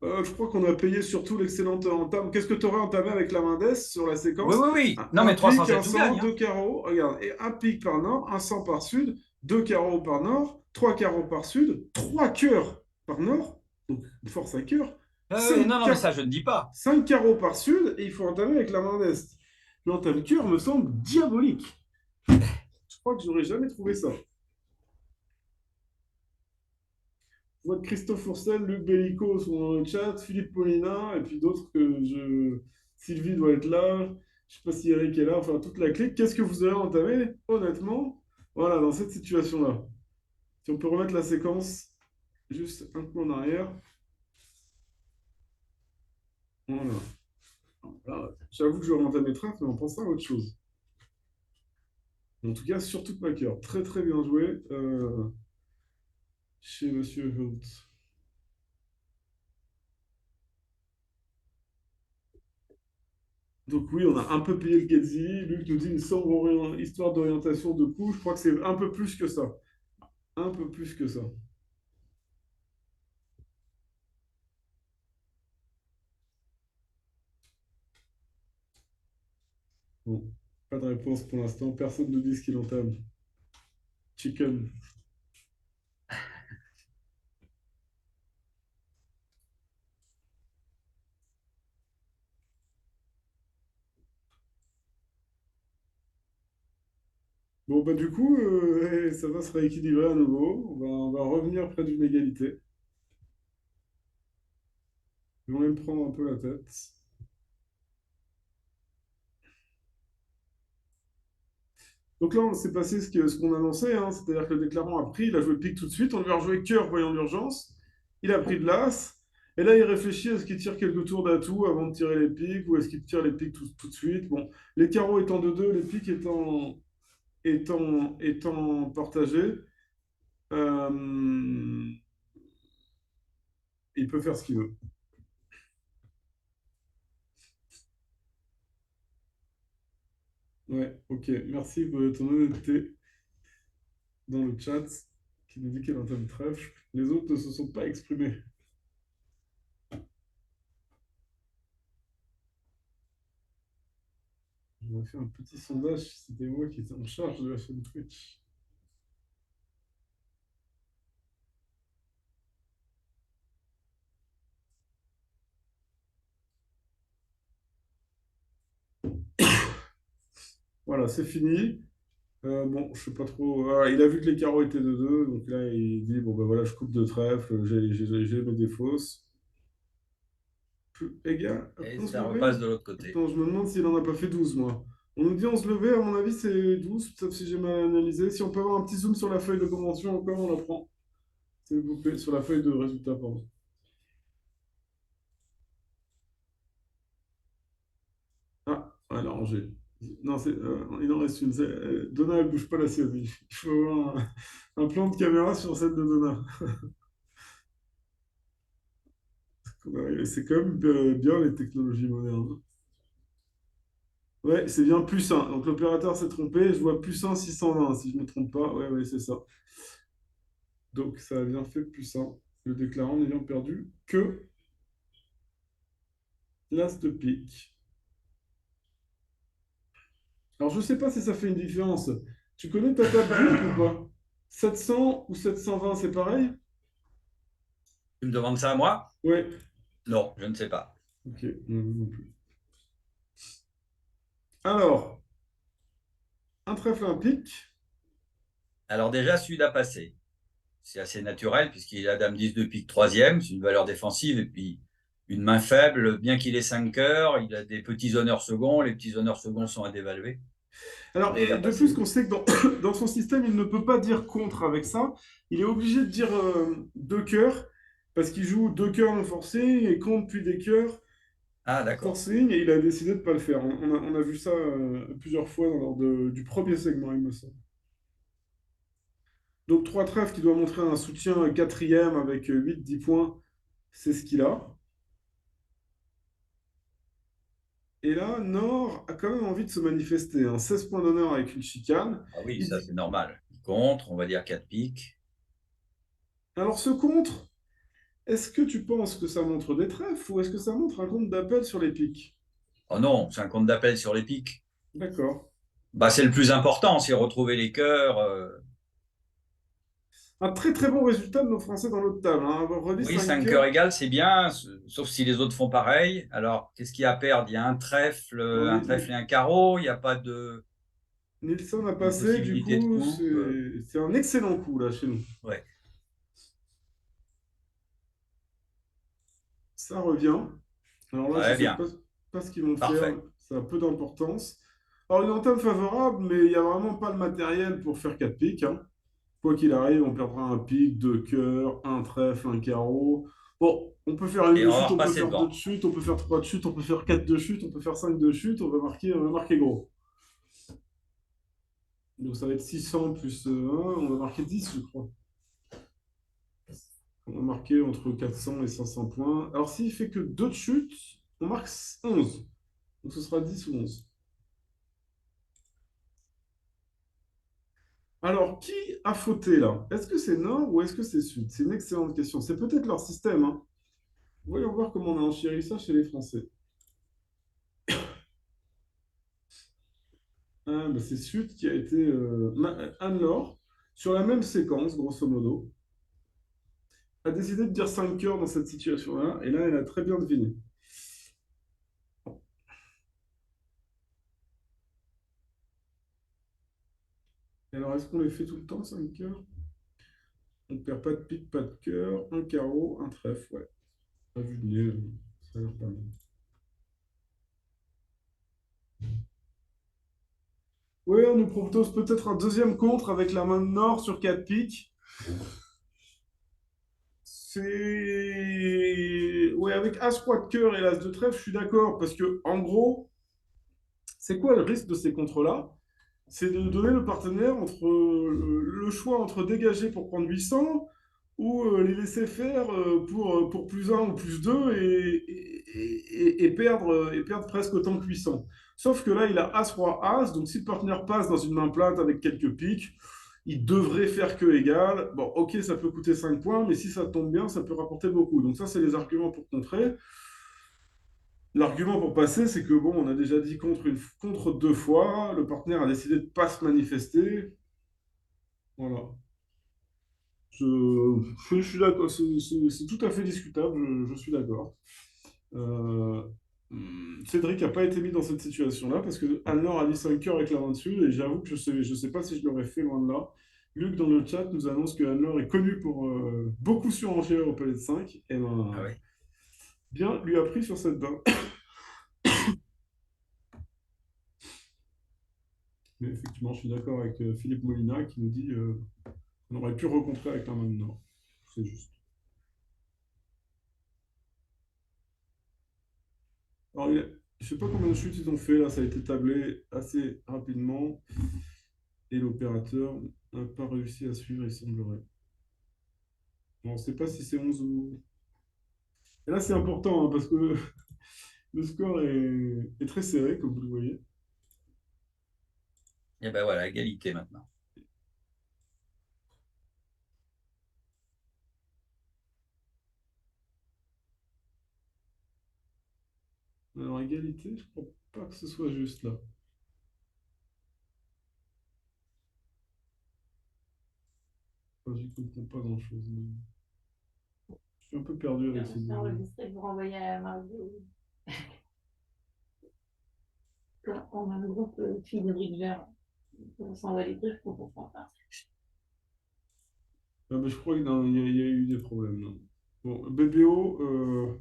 Je crois qu'on a payé surtout l'excellente entame. Qu'est-ce que tu aurais entamé avec la main d'Est sur la Oui, séquence? oui, oui. Un, Non, un mais pic, un 307 tout 100, gagne, deux hein. carreaux. Regarde, et un pic par nord, un 100 par sud, deux carreaux par nord, trois carreaux par sud, trois cœurs par nord. Donc, une force à cœur. Non, non, mais ça, je ne dis pas. Cinq carreaux par sud, et il faut entamer avec la main d'Est. L'entame cœur me semble diabolique. Je crois que j'aurais jamais trouvé ça. Je vois que Christophe Fourcel, Luc Bellico sont dans le chat, Philippe Paulina, et puis d'autres que je. Sylvie doit être là, je sais pas si Eric est là, enfin toute la clique. Qu'est-ce que vous avez entamé, honnêtement, voilà, dans cette situation-là? Si on peut remettre la séquence juste un coup en arrière. Voilà. Là, j'avoue que j'aurais entamé train, mais en pensant à autre chose. En tout cas, surtout pas cœur. Très très bien joué chez Monsieur Holt. Donc oui, on a un peu payé le Getzi. Luc nous dit une sombre histoire d'orientation de coup. Je crois que c'est un peu plus que ça. Un peu plus que ça. Bon, pas de réponse pour l'instant. Personne ne dit ce qu'il entame. Chicken. Bon, bah du coup, ça va se rééquilibrer à nouveau. On va revenir près d'une égalité. Ils vont même prendre un peu la tête. Donc là, on s'est passé ce qu'on annonçait, hein, c'est-à-dire que le déclarant a pris, il a joué pique tout de suite, on lui a rejoué cœur voyant l'urgence, il a pris de l'as, et là il réfléchit, est-ce qu'il tire quelques tours d'atout avant de tirer les piques, ou est-ce qu'il tire les piques tout de suite? Bon, les carreaux étant de 2, les piques étant partagés, euh, il peut faire ce qu'il veut. Ouais, ok, merci pour ton honnêteté dans le chat, qui nous dit qu'elle entame trèfle. Les autres ne se sont pas exprimés. On a fait un petit sondage, c'était moi qui étais en charge de la chaîne Twitch. Voilà, c'est fini. Bon, je sais pas trop. Voilà, il a vu que les carreaux étaient de 2, donc là il dit bon ben voilà, je coupe de trèfle, j'ai mes défausses. Égal, Et on se ça levait? repasse de l'autre côté. Attends, je me demande s'il en a pas fait 12 moi. On nous dit on se levait, à mon avis c'est 12, sauf si j'ai mal analysé. Si on peut avoir un petit zoom sur la feuille de convention encore, on la prend. S'il vous plaît, sur la feuille de résultat, pardon. Ah, alors j'ai. Non, il en reste une. Donna, elle bouge pas la sienne. Il faut avoir un plan de caméra sur celle de Donna. Ouais, c'est quand même bien les technologies modernes. Ouais, c'est bien plus 1. Donc l'opérateur s'est trompé. Je vois plus 1 620 si je ne me trompe pas. Ouais, ouais, c'est ça. Donc ça a bien fait plus 1. Le déclarant n'ayant perdu que l'as de pique. Alors je sais pas si ça fait une différence. Tu connais ta table Duke ou pas? 700 ou 720, c'est pareil? Tu me demandes ça à moi? Ouais. Non, je ne sais pas. Ok, non, non plus. Alors, un trèfle, un pique. Alors déjà, Sud a passé. c'est assez naturel puisqu'il a dame 10 de pique troisième, c'est une valeur défensive, et puis une main faible, bien qu'il ait 5 cœurs, il a des petits honneurs seconds, les petits honneurs seconds sont à dévaluer, Alors, donc il et a de plus passé. qu'on sait que dans son système, il ne peut pas dire contre avec ça. Il est obligé de dire deux cœurs, parce qu'il joue deux cœurs non forcés et contre puis des cœurs Ah, d'accord. forcing, et il a décidé de ne pas le faire. On a vu ça plusieurs fois lors du premier segment, il me semble. Donc 3 trèfles qui doit montrer un soutien quatrième avec 8-10 points, c'est ce qu'il a. Et là, Nord a quand même envie de se manifester, hein. 16 points d'honneur avec une chicane. Ah oui, Il ça dit... c'est normal. Il contre, on va dire 4 piques. Alors ce contre, est-ce que tu penses que ça montre des trèfles ou est-ce que ça montre un compte d'appel sur les piques? Oh non, c'est un compte d'appel sur les piques. D'accord. Bah, c'est le plus important, c'est retrouver les cœurs. Un très très bon résultat de nos Français dans l'autre table, hein. Avoir redit Oui, 5 5 cœurs cœurs. égales, c'est bien, sauf si les autres font pareil. Alors, qu'est-ce qu'il y a à perdre? Il y a Bon, un trèfle et un carreau, il n'y a pas Nilsson a de passé, du possibilité de coup, coupe. c'est un excellent coup là chez nous. Ouais. Ça revient. Alors là, je ne Très sais bien, pas ce qu'ils vont faire. parfait. Ça a peu d'importance. Alors, une entame favorable, mais il n'y a vraiment pas le matériel pour faire 4 piques, hein. Quoi qu'il arrive, on perdra un pique, deux cœurs, un trèfle, un carreau. Bon, on peut faire une Et de on va chute, on peut repasser faire deux de devant. chute, on peut faire trois de chute, on peut faire quatre de chute, on peut faire cinq de chute, on va marquer gros. Donc ça va être 600 plus 1, on va marquer 10, je crois. On va marquer entre 400 et 500 points. Alors s'il fait que deux de chute, on marque 11. Donc ce sera 10 ou 11. Alors, qui a fauté là? Est-ce que c'est Nord ou est-ce que c'est Sud? C'est une excellente question. C'est peut-être leur système, hein. Voyons voir comment on a enchéri ça chez les Français. Ah, bah, c'est Sud qui a été Anne-Laure, sur la même séquence, grosso modo, a décidé de dire 5 cœurs dans cette situation-là, et là, elle a très bien deviné. Alors, est-ce qu'on les fait tout le temps, 5 cœurs? On ne perd pas de pique, pas de cœur, un carreau, un trèfle, ouais. Pas vu de nez, ça a l'air pas mal. Oui, on nous propose peut-être un deuxième contre avec la main de Nord sur 4 piques. C'est... Ouais, avec As-Roi de cœur et l'As de trèfle, je suis d'accord, parce que, en gros, c'est quoi le risque de ces contres-là? C'est de donner le partenaire entre le choix entre dégager pour prendre 800 ou les laisser faire pour plus un ou plus 2 et perdre presque autant que 800. Sauf que là, il a As-Roi As, donc si le partenaire passe dans une main plate avec quelques piques, il devrait faire que égal. Bon, ok, ça peut coûter 5 points, mais si ça tombe bien, ça peut rapporter beaucoup. Donc ça, c'est les arguments pour contrer. L'argument pour passer, c'est que bon, on a déjà dit contre deux fois, le partenaire a décidé de ne pas se manifester. Voilà. Je suis d'accord, c'est tout à fait discutable, je suis d'accord. Euh, Cédric n'a pas été mis dans cette situation-là parce que Anne-Laure a dit 5 cœurs avec la main dessus et j'avoue que je sais pas si je l'aurais fait loin de là. Luc dans le chat nous annonce que Anne-Laure est connue pour beaucoup surenchérir au palais de 5. Et Ah ben, oui. bien, lui a pris sur cette dame. Mais effectivement, je suis d'accord avec Philippe Molina qui nous dit qu'on aurait pu rencontrer avec la main de Nord. C'est juste. Alors, je sais pas combien de chutes ils ont fait là, ça a été tablé assez rapidement et l'opérateur n'a pas réussi à suivre, il semblerait. On ne sait pas si c'est 11 ou. Et là, c'est important hein, parce que le score est très serré, comme vous le voyez. Et ben voilà, égalité maintenant. Alors, égalité, je crois pas que ce soit juste là. Enfin, j'y comprends pas grand-chose. Je suis un peu perdu avec ces Faire divisions. enregistrer pour envoyer à Mario. On a un groupe filles de Bridger. On s'envoie les trucs pour comprendre. Ah, mais je crois qu'il y a eu des problèmes. Non. Bon, BBO,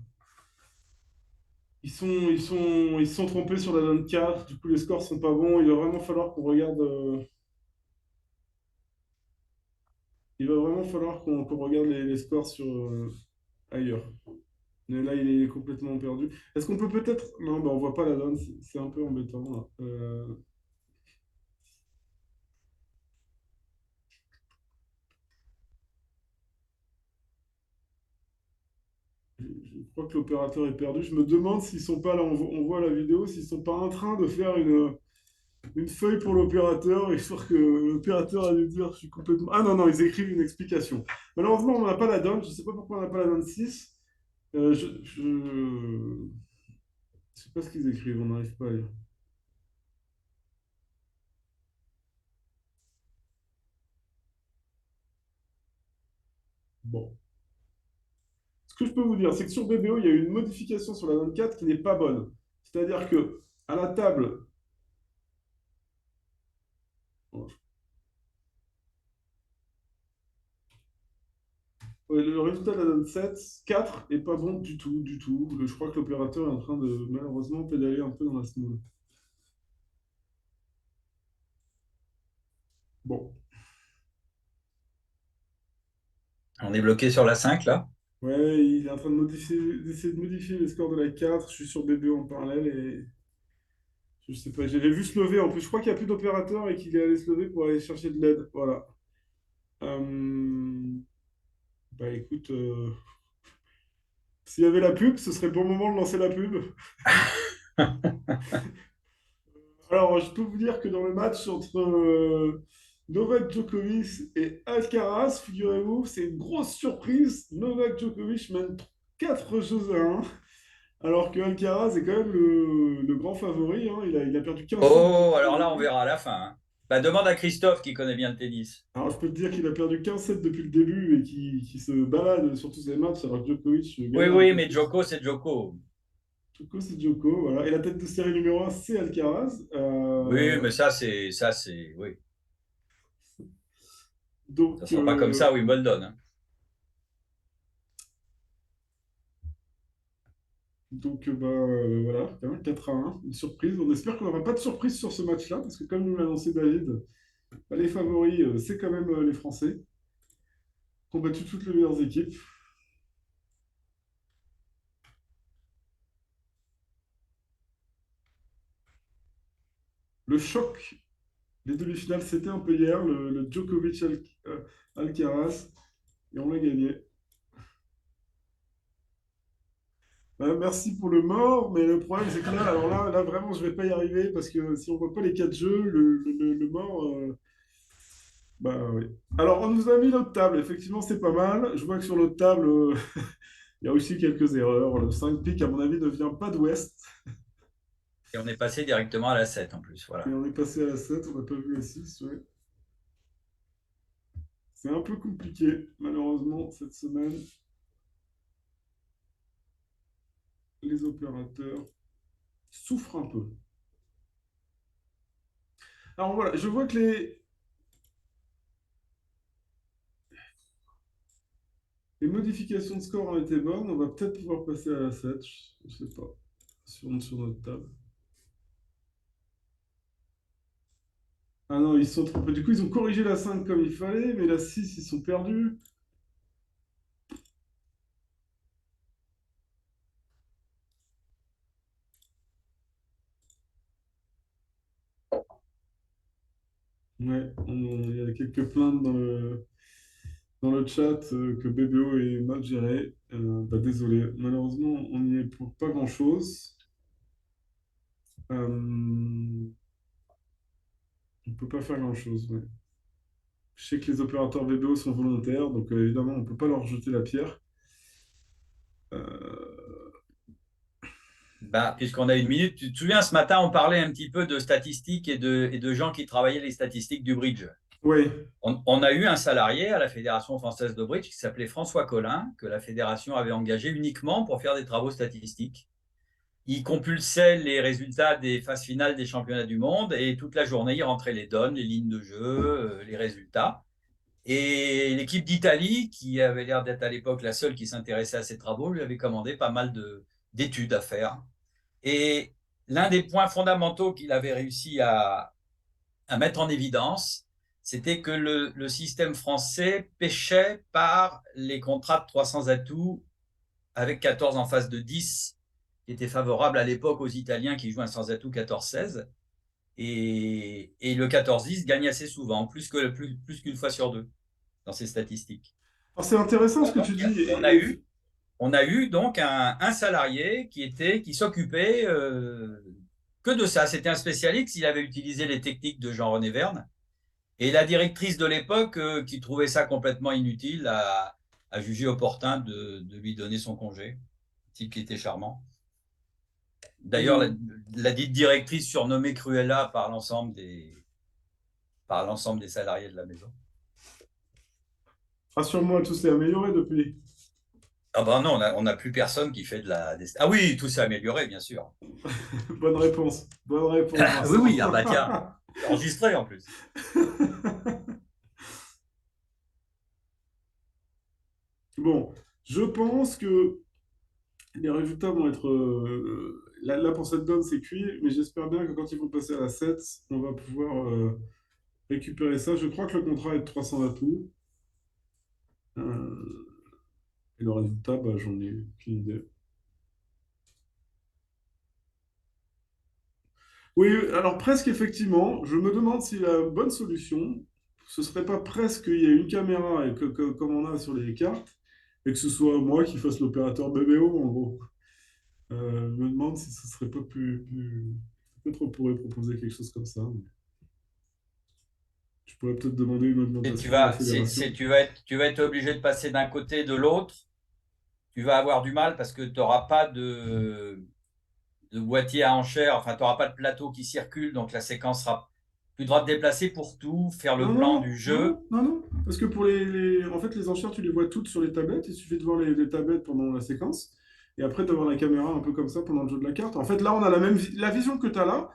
ils se sont trompés sur la donne 4. Du coup, les scores sont pas bons. Il va vraiment falloir qu'on regarde. Il va vraiment falloir qu'on regarde les scores ailleurs. Mais là, il est complètement perdu. Est-ce qu'on peut peut-être. Non, bah, on voit pas la donne. C'est un peu embêtant, là. Je crois que l'opérateur est perdu. Je me demande s'ils sont pas là. On voit la vidéo, s'ils sont pas en train de faire une feuille pour l'opérateur, histoire que l'opérateur a dû dire je suis complètement. Ah non, non, ils écrivent une explication. Malheureusement, on n'a pas la donne. Je ne sais pas pourquoi on n'a pas la donne 6. Je ne sais pas ce qu'ils écrivent, on n'arrive pas à lire. Bon. Ce que je peux vous dire, c'est que sur BBO, il y a eu une modification sur la donne 4 qui n'est pas bonne. C'est-à-dire que à la table. Ouais, le résultat de la donne 7, 4 est pas bon du tout, du tout. Je crois que l'opérateur est en train de malheureusement pédaler un peu dans la semoule. Bon. On est bloqué sur la 5 là. Ouais, il est en train d'essayer de modifier les scores de la 4. Je suis sur BBO en parallèle et je sais pas, j'avais vu se lever en plus. Je crois qu'il n'y a plus d'opérateur et qu'il est allé se lever pour aller chercher de l'aide. Voilà. Euh, Bah écoute, s'il y avait la pub, ce serait le bon moment de lancer la pub. Alors, je peux vous dire que dans le match entre Novak Djokovic et Alcaraz, figurez-vous, c'est une grosse surprise. Novak Djokovic mène 4 jeux à 1. Alors que Alcaraz est quand même le grand favori, hein. Il a perdu 15 sets Oh, depuis alors le là, on début. verra à la fin, hein. Bah, demande à Christophe qui connaît bien le tennis. Alors, je peux te dire qu'il a perdu 15 sets depuis le début et qui se balade sur tous ses matchs, alors que Djokovic Oui, galère un oui, peu mais plus. Djoko, c'est Djoko. Djoko, c'est Djoko, voilà. Et la tête de série numéro un, c'est Alcaraz. Oui, mais ça, c'est, oui. Ça Donc, sera pas comme ça à Wimbledon, hein. voilà, quand même 4 à 1, une surprise. On espère qu'on n'aura pas de surprise sur ce match-là, parce que comme nous l'a annoncé David, bah, les favoris, c'est quand même les Français, qui ont battu toutes les meilleures équipes. Le choc, les demi-finales, c'était un peu hier, le Djokovic-Alcaraz, et on l'a gagné. Merci pour le mort, mais le problème, c'est que là, alors là, vraiment, je vais pas y arriver, parce que si on voit pas les 4 jeux, le mort, bah oui. Alors, on nous a mis l'autre table. Effectivement, c'est pas mal. Je vois que sur l'autre table, il y a aussi quelques erreurs. Le 5 pique, à mon avis, ne vient pas d'ouest. Et on est passé directement à la 7 en plus, Et voilà. on est passé à la 7. On n'a pas vu la 6. Ouais. C'est un peu compliqué, malheureusement, cette semaine. Les opérateurs souffrent un peu. Alors voilà, je vois que les modifications de score ont été bonnes. On va peut-être pouvoir passer à la 7. Je ne sais pas. Sur notre table. Ah non, ils se sont trompés. Du coup, ils ont corrigé la 5 comme il fallait, mais la 6, ils sont perdus. Ouais, il y a quelques plaintes dans le chat que BBO est mal géré. Bah, désolé, malheureusement, on n'y est pour pas grand-chose. On ne peut pas faire grand-chose. Ouais. Je sais que les opérateurs BBO sont volontaires, donc évidemment, on ne peut pas leur jeter la pierre. Euh, Bah, puisqu'on a une minute, tu te souviens, ce matin, on parlait un petit peu de statistiques et de gens qui travaillaient les statistiques du bridge. ouais, On a eu un salarié à la Fédération française de bridge qui s'appelait François Collin, que la fédération avait engagé uniquement pour faire des travaux statistiques. Il compulsait les résultats des phases finales des championnats du monde et toute la journée, il rentrait les donnes, les lignes de jeu, les résultats. Et l'équipe d'Italie, qui avait l'air d'être à l'époque la seule qui s'intéressait à ces travaux, lui avait commandé pas mal d'études à faire. Et l'un des points fondamentaux qu'il avait réussi à mettre en évidence, c'était que le système français pêchait par les contrats de 300 atouts avec 14 en face de 10, qui était favorable à l'époque aux Italiens qui jouaient un sans atout 14-16. Et le 14-10 gagne assez souvent, plus qu'une fois sur deux dans ces statistiques. Alors, c'est intéressant ce que Donc, tu dis. on a eu donc un salarié qui s'occupait que de ça. C'était un spécialiste, il avait utilisé les techniques de Jean-René Verne. Et la directrice de l'époque, qui trouvait ça complètement inutile, a jugé opportun de lui donner son congé. Type qui était charmant. D'ailleurs, la dite directrice surnommée Cruella par l'ensemble des salariés de la maison. Rassure-moi, tout s'est amélioré depuis. Ah ben non, on n'a plus personne qui fait Ah oui, tout s'est amélioré, bien sûr. Bonne réponse. Bonne réponse, Oui, Vincent. oui, ah bah tiens, enregistré en plus. Bon, je pense que les résultats vont être... là, pour cette donne, c'est cuit, mais j'espère bien que quand ils vont passer à la 7, on va pouvoir récupérer ça. Je crois que le contrat est de 300 atouts. Euh, et le résultat, bah, j'en ai aucune idée. Oui, alors presque effectivement, je me demande si la bonne solution, ce serait pas presque qu'il y ait une caméra et comme on a sur les cartes, et que ce soit moi qui fasse l'opérateur BBO en gros. Je me demande si ce serait pas peut-être on pourrait proposer quelque chose comme ça. Mais je pourrais peut-être demander une Et augmentation à la fédération. tu vas être obligé de passer d'un côté de l'autre. Tu vas avoir du mal parce que tu n'auras pas de boîtier à enchères, enfin, tu n'auras pas de plateau qui circule, donc la séquence sera. Tu devras te déplacer pour tout, faire Non, le plan non, du jeu. non, non, non. Parce que pour en fait, les enchères, tu les vois toutes sur les tablettes. Il suffit de voir les tablettes pendant la séquence. Et après, d'avoir la caméra un peu comme ça pendant le jeu de la carte. En fait, là, on a la vision que tu as là,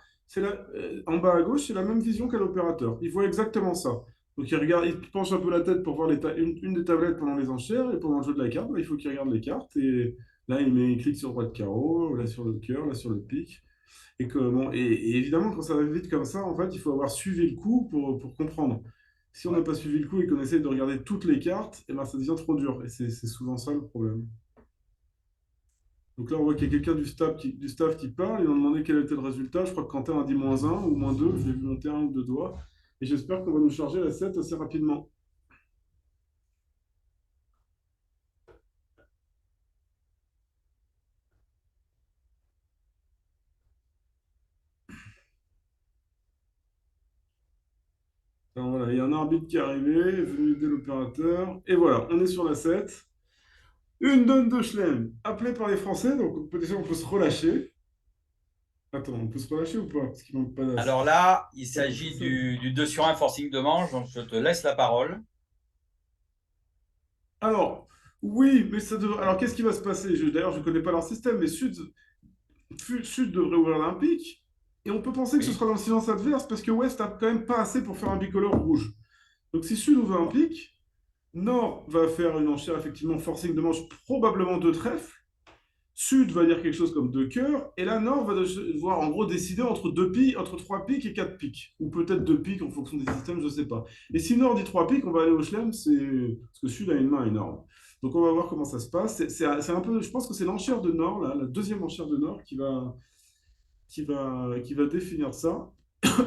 en bas à gauche, c'est la même vision qu'à l'opérateur. Il voit exactement ça. Donc, il penche un peu la tête pour voir une des tablettes pendant les enchères. Et pendant le jeu de la carte, bah, il faut qu'il regarde les cartes. Et là, il clique sur le roi de carreau, là sur le cœur, là sur le pic. Et évidemment, quand ça va vite comme ça, en fait, il faut avoir suivi le coup pour comprendre. Si on n'a Ouais. pas suivi le coup et qu'on essaie de regarder toutes les cartes, eh ben, ça devient trop dur. Et c'est souvent ça le problème. Donc là, on voit qu'il y a quelqu'un du staff qui parle. Ils ont demandé quel était le résultat. Je crois que Quentin a dit -1 ou -2. Je l'ai vu monter un ou deux doigts. Et j'espère qu'on va nous charger la 7 assez rapidement. Alors voilà, il y a un arbitre qui est arrivé, est venu aider l'opérateur. Et voilà, on est sur la 7. Une donne de Chelem, appelée par les Français. Donc déjà, on peut se relâcher. Attends, on peut se relâcher ou pas? Parce qu'il manque pas d'as. Alors là, il Attends, s'agit ça. du 2 sur 1 forcing de manche, donc je te laisse la parole. Alors, oui, mais alors qu'est-ce qui va se passer? D'ailleurs, je ne connais pas leur système, mais Sud devrait ouvrir l'Olympique. Et on peut penser que ce Oui. sera dans le silence adverse parce que West a quand même pas assez pour faire un bicolore rouge. Donc si Sud ouvre un pic, Nord va faire une enchère effectivement forcing de manche, probablement de trèfle. Sud va dire quelque chose comme deux cœurs, et là, Nord va devoir en gros décider entre entre trois piques et quatre piques, ou peut-être deux piques en fonction des systèmes, je ne sais pas. Et si Nord dit trois piques, on va aller au chelem, parce que Sud a une main énorme. Donc on va voir comment ça se passe. C'est un peu, je pense que c'est l'enchère de Nord, là, la deuxième enchère de Nord qui va définir ça.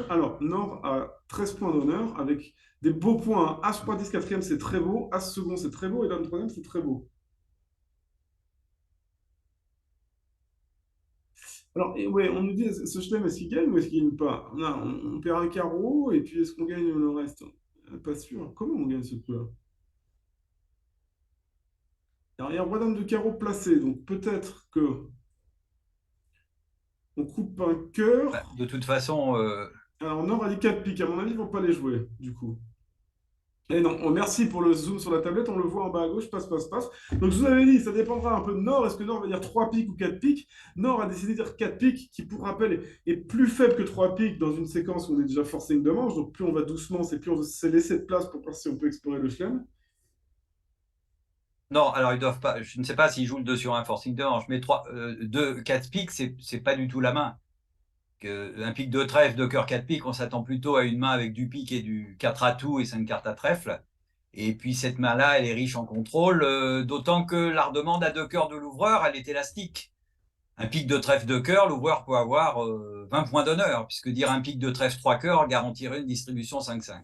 Alors, Nord a 13 points d'honneur avec des beaux points. As, roi, 10, quatrième, c'est très beau. As, second, c'est très beau. Et Dame, troisième, c'est très beau. Alors, ouais, on nous dit, ce chelem, est-ce qu'il gagne ou est-ce qu'il gagne pas? On perd un carreau et puis est-ce qu'on gagne le reste? Pas sûr. Comment on gagne ce coup-là? Alors, il y a roi dame de carreau placé, donc peut-être que on coupe un Bah, cœur. de toute façon, Alors, Nord a dit 4 piques. À mon avis, ils vont pas les jouer, du coup. Et non, oh, merci pour le zoom sur la tablette, on le voit en bas à gauche, passe, passe, passe. Donc je vous avais dit, ça dépendra un peu de Nord. Est-ce que Nord va dire 3 piques ou 4 piques? Nord a décidé de dire 4 piques, qui pour rappel est plus faible que 3 piques dans une séquence où on est déjà forcé une de manche. Donc plus on va doucement, c'est plus on s'est laissé de place pour voir si on peut explorer le chelem. Non, alors ils doivent pas. Je ne sais pas s'ils jouent le 2 sur un forcing de manche, mais 2, 4 piques, c'est pas du tout la main. Un pic de trèfle, de cœur 4 piques, on s'attend plutôt à une main avec du pique et du 4 atouts et 5 cartes à trèfle. Et puis cette main-là, elle est riche en contrôle, d'autant que la demande à 2 cœurs de l'ouvreur, elle est élastique. Un pic de trèfle de cœur, l'ouvreur peut avoir 20 points d'honneur, puisque dire un pic de trèfle 3 cœurs garantirait une distribution 5-5.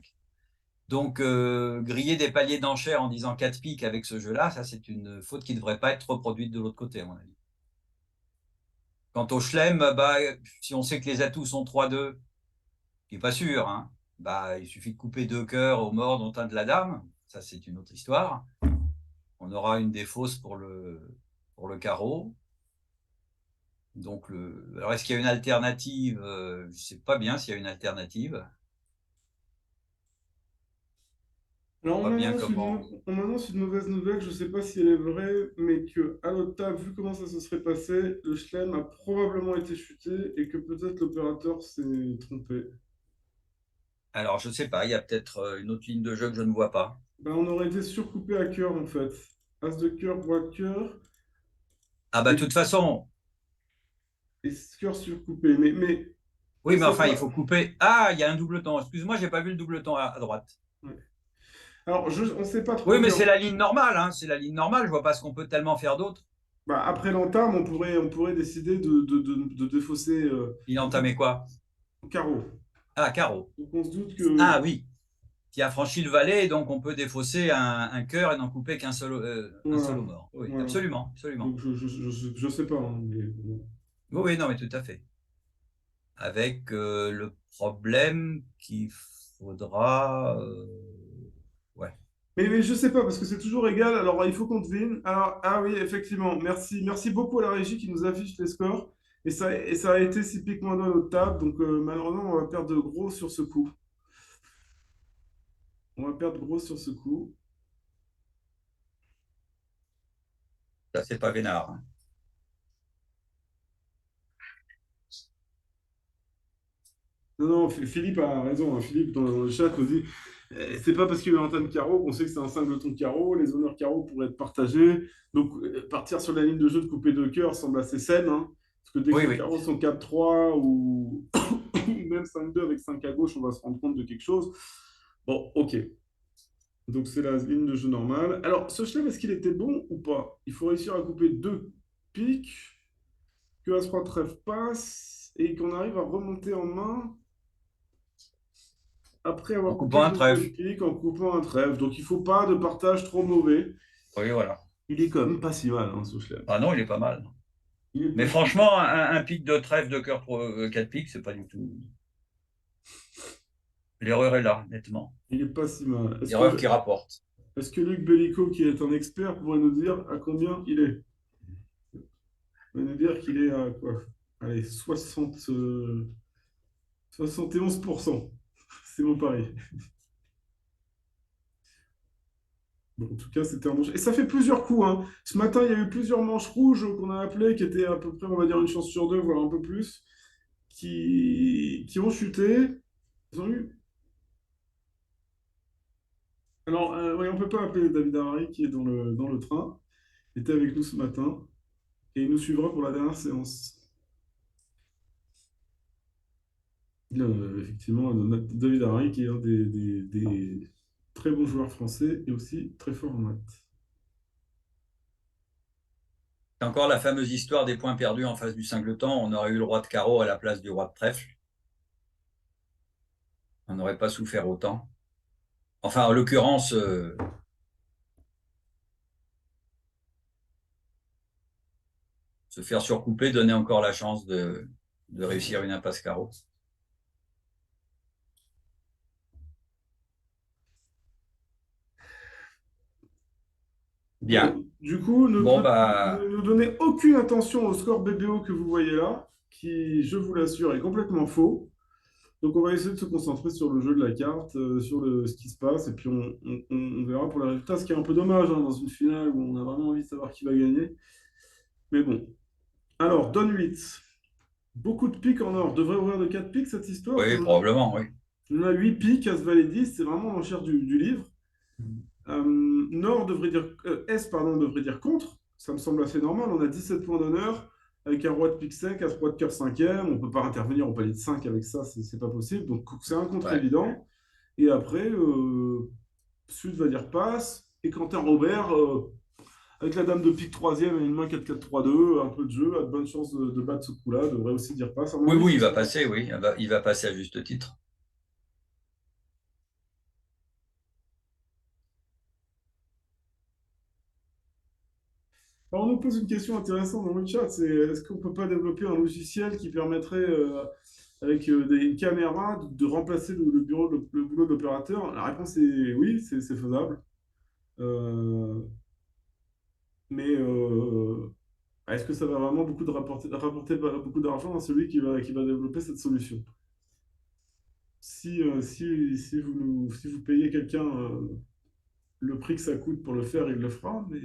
Donc, griller des paliers d'enchères en disant 4 piques avec ce jeu-là, ça c'est une faute qui ne devrait pas être reproduite de l'autre côté, à mon avis. Quant au chelem, bah, si on sait que les atouts sont 3-2, qui n'est pas sûr, hein, bah, il suffit de couper 2 cœurs au mort, dont un de la dame. Ça, c'est une autre histoire. On aura une des fausses pour le carreau. Donc, alors, est-ce qu'il y a une alternative? Je ne sais pas bien s'il y a une alternative. Alors, Pas bien comment. on m'annonce une mauvaise nouvelle, je ne sais pas si elle est vraie, mais que à l'autre table, vu comment ça se serait passé, le chelem a probablement été chuté et que peut-être l'opérateur s'est trompé. Alors, je ne sais pas, il y a peut-être une autre ligne de jeu que je ne vois pas. Ben, on aurait été surcoupé à cœur en fait. As de cœur, roi de cœur Ah, bah, de et, toute façon, et cœur surcoupé. Mais on oui, mais sait enfin, il pas. faut couper. Ah, il y a un double temps. Excuse-moi, j'ai pas vu le double temps à droite. Ouais. Alors, on ne sait pas trop Oui, mais bien. c'est la ligne normale, hein, c'est la ligne normale. Je vois pas ce qu'on peut tellement faire d'autre. Bah, après l'entame, on pourrait décider de défausser Il a entamé quoi? carreau. Ah, carreau. Donc on se doute que. Ah oui, qui a franchi le valet, donc on peut défausser un cœur et n'en couper un seul Voilà. au mort. Oui, Voilà. absolument, absolument. Donc je sais pas, hein, mais bon. Oui, oui, non, mais tout à fait. Avec le problème qu'il faudra. Ouais. Mais je sais pas, parce que c'est toujours égal. Alors, il faut qu'on devine. Alors, ah oui, effectivement. Merci. Merci beaucoup à la régie qui nous affiche les scores. Et ça a été 6 piques moins dans notre table. Donc, malheureusement, on va perdre gros sur ce coup. On va perdre gros sur ce coup. Ça, c'est pas vénard, hein. Non, non, Philippe a raison, hein. Philippe, dans le chat, nous dit c'est pas parce qu'il y a eu un de carreau qu'on sait que c'est un singleton de carreau. Les honneurs carreau pourraient être partagés. Donc, partir sur la ligne de jeu de couper deux cœurs semble assez saine, hein. Parce que dès que Oui, les oui. carreaux sont 4-3 ou même 5-2 avec 5 à gauche, on va se rendre compte de quelque chose. Bon, ok. Donc, c'est la ligne de jeu normale. Alors, ce chelem, est-ce qu'il était bon ou pas? Il faut réussir à couper deux piques, que As-Roi trèfle passe, et qu'on arrive à remonter en main après En avoir coupé coupant le un trèfle. deuxième pic en coupant un trèfle. Donc il faut pas de partage trop mauvais. Oui, voilà. Il est quand même pas si mal, hein, ce chelem. Ah non, il est pas mal. Il est Mais pas si mal. franchement, un pic de trèfle de cœur pour 4 pics, c'est pas du tout. L'erreur est là, nettement. Il est pas si mal. L'erreur qui rapporte. Est-ce que Luc Bellico, qui est un expert, pourrait nous dire à combien il est? Il va nous dire qu'il est à quoi? Allez, 71%. C'est mon pari. Bon, en tout cas, c'était un bon jeu. Et ça fait plusieurs coups, hein. Ce matin, il y a eu plusieurs manches rouges qu'on a appelées, qui étaient à peu près, on va dire, une chance sur deux, voire un peu plus, qui ont chuté. Ils ont eu. Alors, oui, on ne peut pas appeler David Harari, qui est dans le train. Il était avec nous ce matin. Et il nous suivra pour la dernière séance. Effectivement, David Harari, qui est un des très bons joueurs français et aussi très fort en maths. C'est encore la fameuse histoire des points perdus en face du singleton. On aurait eu le roi de carreau à la place du roi de trèfle. On n'aurait pas souffert autant. Enfin, en l'occurrence, se faire surcouper donnait encore la chance de réussir une impasse carreau. Bien. Bon, du coup, Bon, bah, ne donnez aucune attention au score BBO que vous voyez là, qui, je vous l'assure, est complètement faux. Donc on va essayer de se concentrer sur le jeu de la carte, sur ce qui se passe, et puis on verra pour les résultats, ce qui est un peu dommage hein, dans une finale où on a vraiment envie de savoir qui va gagner. Mais bon. Alors, Don 8. Beaucoup de piques en or. Je devrais ouvrir de 4 piques cette histoire. Oui, probablement, oui. On a 8 piques, As valet 10, c'est vraiment l'enchère du livre. Nord devrait dire, S pardon, devrait dire contre. Ça me semble assez normal. On a 17 points d'honneur avec un roi de pique sec, As roi de cœur 5e. On ne peut pas intervenir au palier de 5 avec ça, c'est pas possible. Donc c'est un contre Ouais. évident. Et après, Sud va dire passe. Et Quentin Robert, avec la dame de pique 3e et une main 4-4-3-2, un peu de jeu, a de bonnes chances de battre ce coup-là, devrait aussi dire passe. À mon Oui, avis, oui, ce il va sera. passer, oui. Il va passer à juste titre. Alors, on nous pose une question intéressante dans le chat, c'est est-ce qu'on ne peut pas développer un logiciel qui permettrait, avec des caméras, de remplacer le boulot de l'opérateur? La réponse est oui, c'est faisable. Euh, mais est-ce que ça va vraiment rapporter beaucoup d'argent à celui qui va développer cette solution? Si vous payez quelqu'un le prix que ça coûte pour le faire, il le fera, mais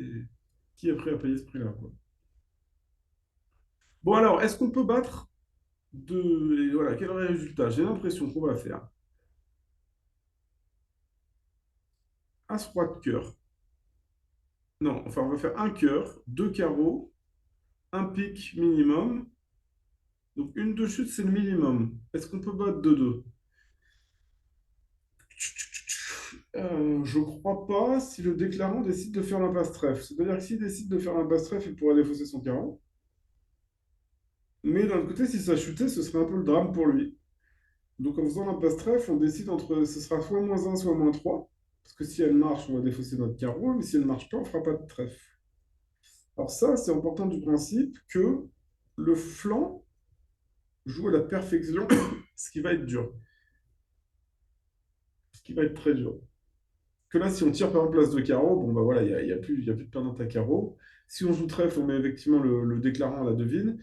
qui est prêt à payer ce prix-là, quoi? Bon alors, est-ce qu'on peut battre et voilà, quel est le résultat? J'ai l'impression qu'on va faire As-Roi de cœur. Non, enfin, on va faire un cœur, deux carreaux, un pique minimum. Donc, une de chute, c'est le minimum. Est-ce qu'on peut battre 2-2? Je crois pas si le déclarant décide de faire l'impasse trèfle. C'est-à-dire que s'il décide de faire l'impasse trèfle, il pourra défausser son carreau. Mais d'un autre côté, si ça chutait, ce serait un peu le drame pour lui. Donc en faisant l'impasse trèfle, on décide entre ce sera soit -1, soit -3. Parce que si elle marche, on va défausser notre carreau, mais si elle ne marche pas, on ne fera pas de trèfle. Alors ça, c'est important du principe que le flanc joue à la perfection, ce qui va être dur, ce qui va être très dur. Que là, si on tire par exemple place de carreau, bon bah voilà, il y a plus de perdante à carreau. Si on joue trèfle, on met effectivement le déclarant à la devine.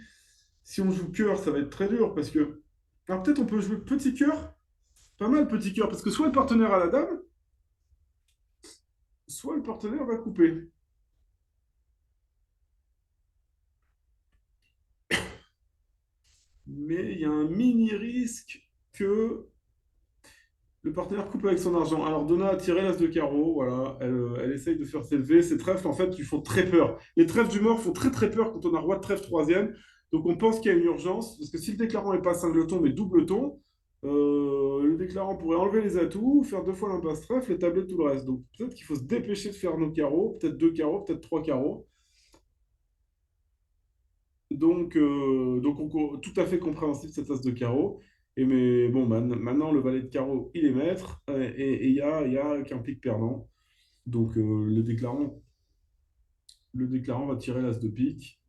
Si on joue cœur, ça va être très dur parce que. Alors peut-être on peut jouer petit cœur, pas mal petit cœur, parce que soit le partenaire a la dame, soit le partenaire va couper. Mais il y a un mini risque que le partenaire coupe avec son argent. Alors Donna a tiré l'as de carreau, voilà, elle essaye de faire s'élever. Ces trèfles, en fait, ils font très peur. Les trèfles du mort font très très peur quand on a roi de trèfle troisième. Donc on pense qu'il y a une urgence, parce que si le déclarant n'est pas singleton mais doubleton, le déclarant pourrait enlever les atouts, faire deux fois l'impasse trèfle et tabler tout le reste. Donc peut-être qu'il faut se dépêcher de faire nos carreaux, peut-être deux carreaux, peut-être trois carreaux. Donc tout à fait compréhensible cette as de carreau. Mais bon, maintenant, le valet de carreau, il est maître et il y a qu'un pique perdant. Donc le déclarant va tirer l'as de pique.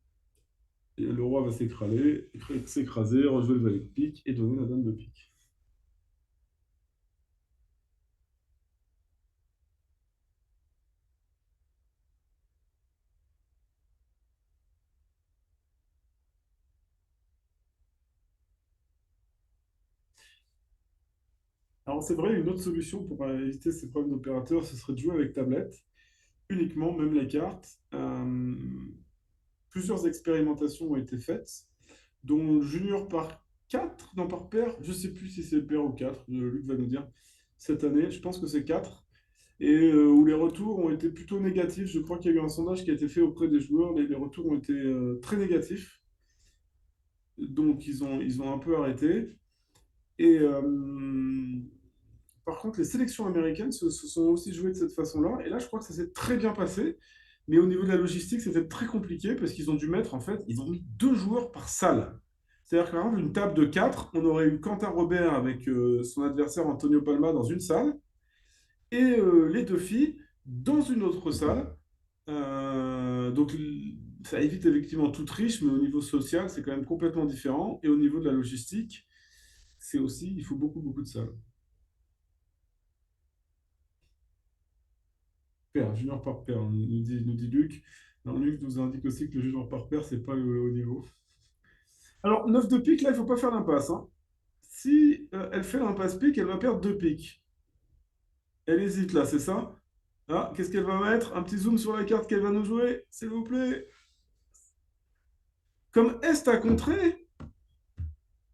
Et le roi va s'écraser, rejouer le valet de pique et donner la dame de pique. Alors c'est vrai, une autre solution pour éviter ces problèmes d'opérateur, ce serait de jouer avec tablette, uniquement, même les cartes. Plusieurs expérimentations ont été faites, dont junior par 4 non par paire, je ne sais plus si c'est paire ou 4, Luc va nous dire, cette année, je pense que c'est 4, et où les retours ont été plutôt négatifs. Je crois qu'il y a eu un sondage qui a été fait auprès des joueurs, les retours ont été très négatifs, donc ils ont un peu arrêté. Et par contre, les sélections américaines se sont aussi jouées de cette façon-là, et là, je crois que ça s'est très bien passé. Mais au niveau de la logistique, c'était très compliqué parce qu'ils ont dû mettre, en fait, ils ont mis 2 joueurs par salle. C'est-à-dire que, par exemple, une table de 4, on aurait eu Quentin Robert avec son adversaire Antonio Palma dans une salle et les deux filles dans une autre salle. Donc, ça évite effectivement toute triche, mais au niveau social, c'est quand même complètement différent. Et au niveau de la logistique, c'est aussi, il faut beaucoup, beaucoup de salles. Paire, junior par paire, nous dit Luc. Alors, Luc nous indique aussi que le junior par paire, c'est pas le haut niveau. Alors, 9 de pique, là, il ne faut pas faire l'impasse, hein. si elle fait l'impasse pique, elle va perdre 2 piques. Elle hésite là, c'est ça? Ah, qu'est-ce qu'elle va mettre? Un petit zoom sur la carte qu'elle va nous jouer, s'il vous plaît. Comme Est a contré,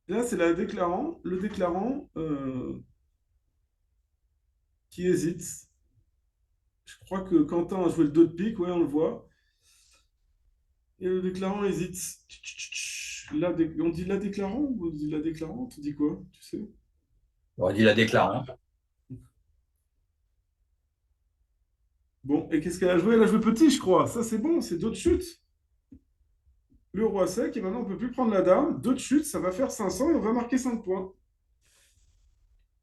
là c'est la déclarant, le déclarant qui hésite. Je crois que Quentin a joué le 2 de pique, ouais, on le voit. Et le déclarant hésite. On dit la déclarant ou on dit la déclarante? On dit quoi? Tu sais? On dit la déclarant. Bon, et qu'est-ce qu'elle a joué? Elle a joué petit, je crois. Ça, c'est bon, c'est d'autres chutes. Le roi sec, et maintenant on ne peut plus prendre la dame. D'autres chutes, ça va faire 500 et on va marquer 5 points.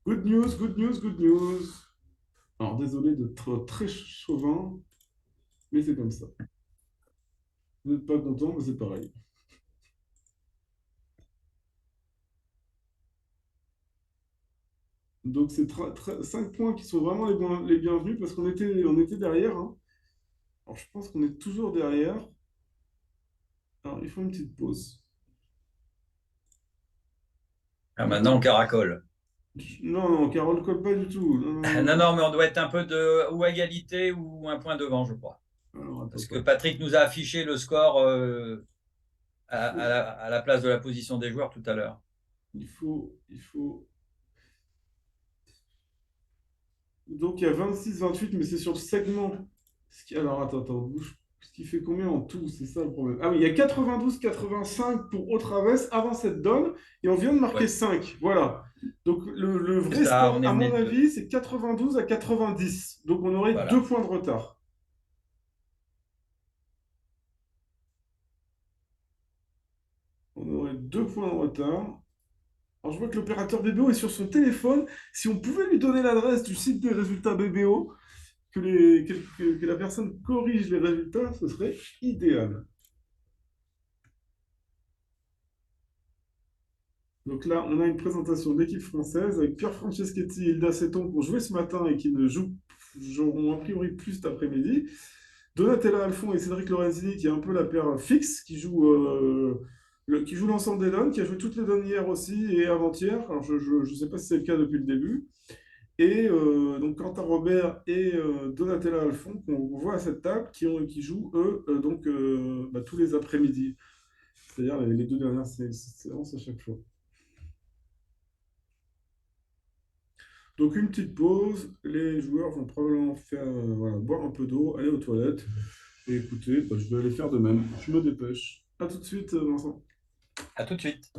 Good news, good news, good news. Alors, désolé d'être très chauvin, mais c'est comme ça. Vous n'êtes pas content, mais c'est pareil. Donc, c'est 5 points qui sont vraiment les bienvenus parce on était derrière, hein. Alors, je pense qu'on est toujours derrière. Alors, il faut une petite pause. Ah, maintenant, on caracole. Non, non, Carole colle pas du tout. Non, non, non, Non, non. non, mais on doit être un peu de ou à égalité ou un point devant, je crois. Alors, attends, Parce que attends. Patrick nous a affiché le score à la place de la position des joueurs tout à l'heure. Il faut. Donc, il y a 26-28, mais c'est sur le segment. Alors, attends, attends. Ce qui fait combien en tout? C'est ça le problème. Ah oui, il y a 92-85 pour Autraves avant cette donne, et on vient de marquer Ouais, 5. Voilà. Donc, le c'est vrai ça, on score, est à mené mon de deux. avis, c'est 92-90. Donc, on aurait Voilà. 2 points de retard. On aurait 2 points de retard. Alors, je vois que l'opérateur BBO est sur son téléphone. Si on pouvait lui donner l'adresse du site des résultats BBO, que la personne corrige les résultats, ce serait idéal. Donc là, on a une présentation de l'équipe française avec Pierre Franceschetti et Hilda Seton pour jouer ce matin et qui ne joueront a priori plus cet après-midi. Donatella Alfon et Cédric Lorenzini, qui est un peu la paire fixe, qui joue l'ensemble des donnes, qui a joué toutes les donnes hier aussi et avant-hier. Alors je ne sais pas si c'est le cas depuis le début. Et donc Quentin Robert et Donatella Alfon, qu'on voit à cette table, qui jouent, eux, tous les après-midi. C'est-à-dire les 2 dernières séances à chaque fois. Donc une petite pause, les joueurs vont probablement faire, voilà, boire un peu d'eau, aller aux toilettes. Et écoutez, bah, je vais aller faire de même. Je me dépêche. À tout de suite, Vincent. À tout de suite.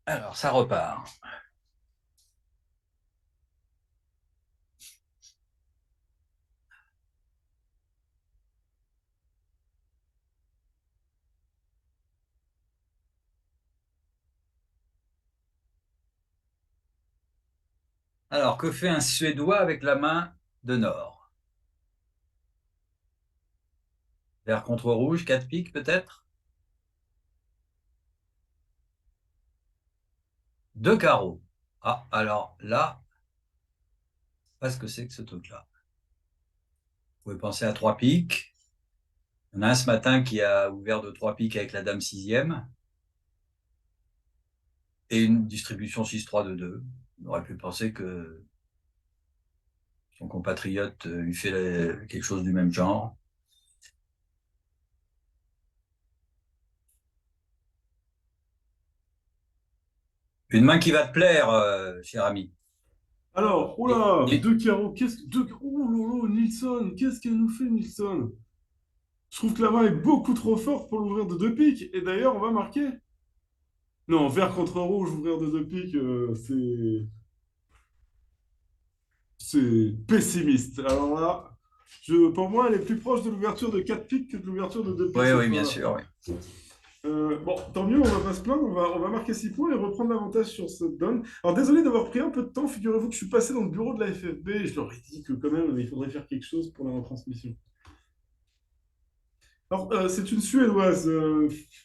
Alors, ça repart. Alors, que fait un Suédois avec la main de Nord? Vert contre rouge, 4 piques peut-être? Deux carreaux. Ah, alors là, pas ce que c'est que ce truc-là. Vous pouvez penser à 3 piques. Il y en a un ce matin qui a ouvert de 3 piques avec la dame sixième. Et une distribution 6-3 de 2. On aurait pu penser que son compatriote lui fait quelque chose du même genre. Une main qui va te plaire, cher ami. Alors, Et- oula, et- deux carreaux, oh lolo, Nilsson, qu'est-ce qu'elle nous fait, Nilsson? Je trouve que la main est beaucoup trop forte pour l'ouvrir de deux piques, et d'ailleurs, on va marquer. Non, vert contre rouge, ouvrir de deux piques, c'est pessimiste. Alors là, pour moi, elle est plus proche de l'ouverture de 4 piques que de l'ouverture de 2 piques Oui, cette oui, bien fois-là. sûr. Oui. Bon, tant mieux, on va pas se plaindre, on va marquer 6 points et reprendre l'avantage sur cette donne. Alors désolé d'avoir pris un peu de temps, figurez-vous que je suis passé dans le bureau de la FFB et je leur ai dit que quand même il faudrait faire quelque chose pour la retransmission. Alors c'est une Suédoise,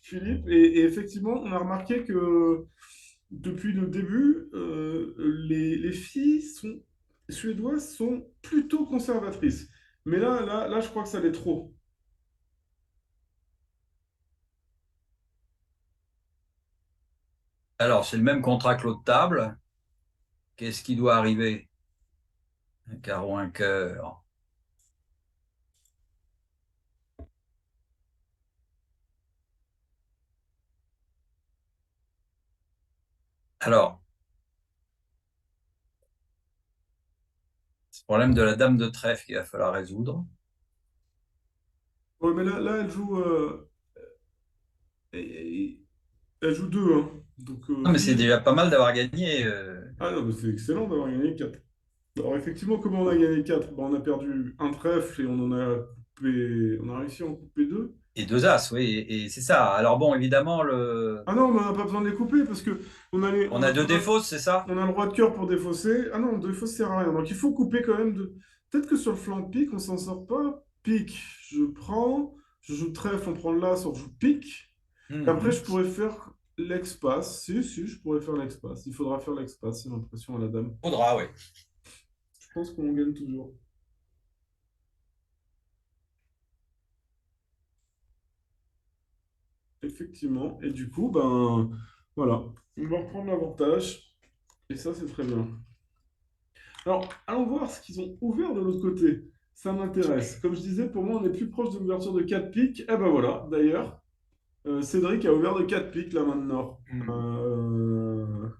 Philippe, et effectivement on a remarqué que depuis le début, les filles suédoises sont plutôt conservatrices. Mais là, je crois que ça l'est trop. Alors, c'est le même contrat que l'autre table. Qu'est-ce qui doit arriver? Un carreau, un cœur. Alors, c'est le problème de la dame de trèfle qu'il va falloir résoudre. Ouais, mais là elle, elle joue deux, hein. Donc, Non, mais c'est déjà pas mal d'avoir gagné. ah non, mais c'est excellent d'avoir gagné 4. Alors, effectivement, comment on a gagné 4? On a perdu un trèfle et on a réussi à en couper deux. Et deux as, oui, et c'est ça. Alors bon, évidemment, Ah non, mais on n'a pas besoin de les couper parce que on a deux défausses, c'est ça? on a le droit de cœur pour défausser. Ah non, défausser sert à rien. Donc, il faut couper quand même de. Peut-être que sur le flanc de pique, on s'en sort pas. Pique, je joue trèfle, on prend le las, on joue pique. Et après, Mhm. je pourrais faire l'ex-passe. Si, je pourrais faire l'ex-passe. Il faudra faire l'ex-passe, j'ai l'impression, à la dame. Faudra, oui. Je pense qu'on gagne toujours. Effectivement. Et du coup, ben voilà. On va reprendre l'avantage. Et ça, c'est très bien. Alors, allons voir ce qu'ils ont ouvert de l'autre côté. Ça m'intéresse. Comme je disais, pour moi, on est plus proche de l'ouverture de 4 piques. Eh ben voilà, d'ailleurs, Cédric a ouvert de 4 piques là maintenant. Mhm.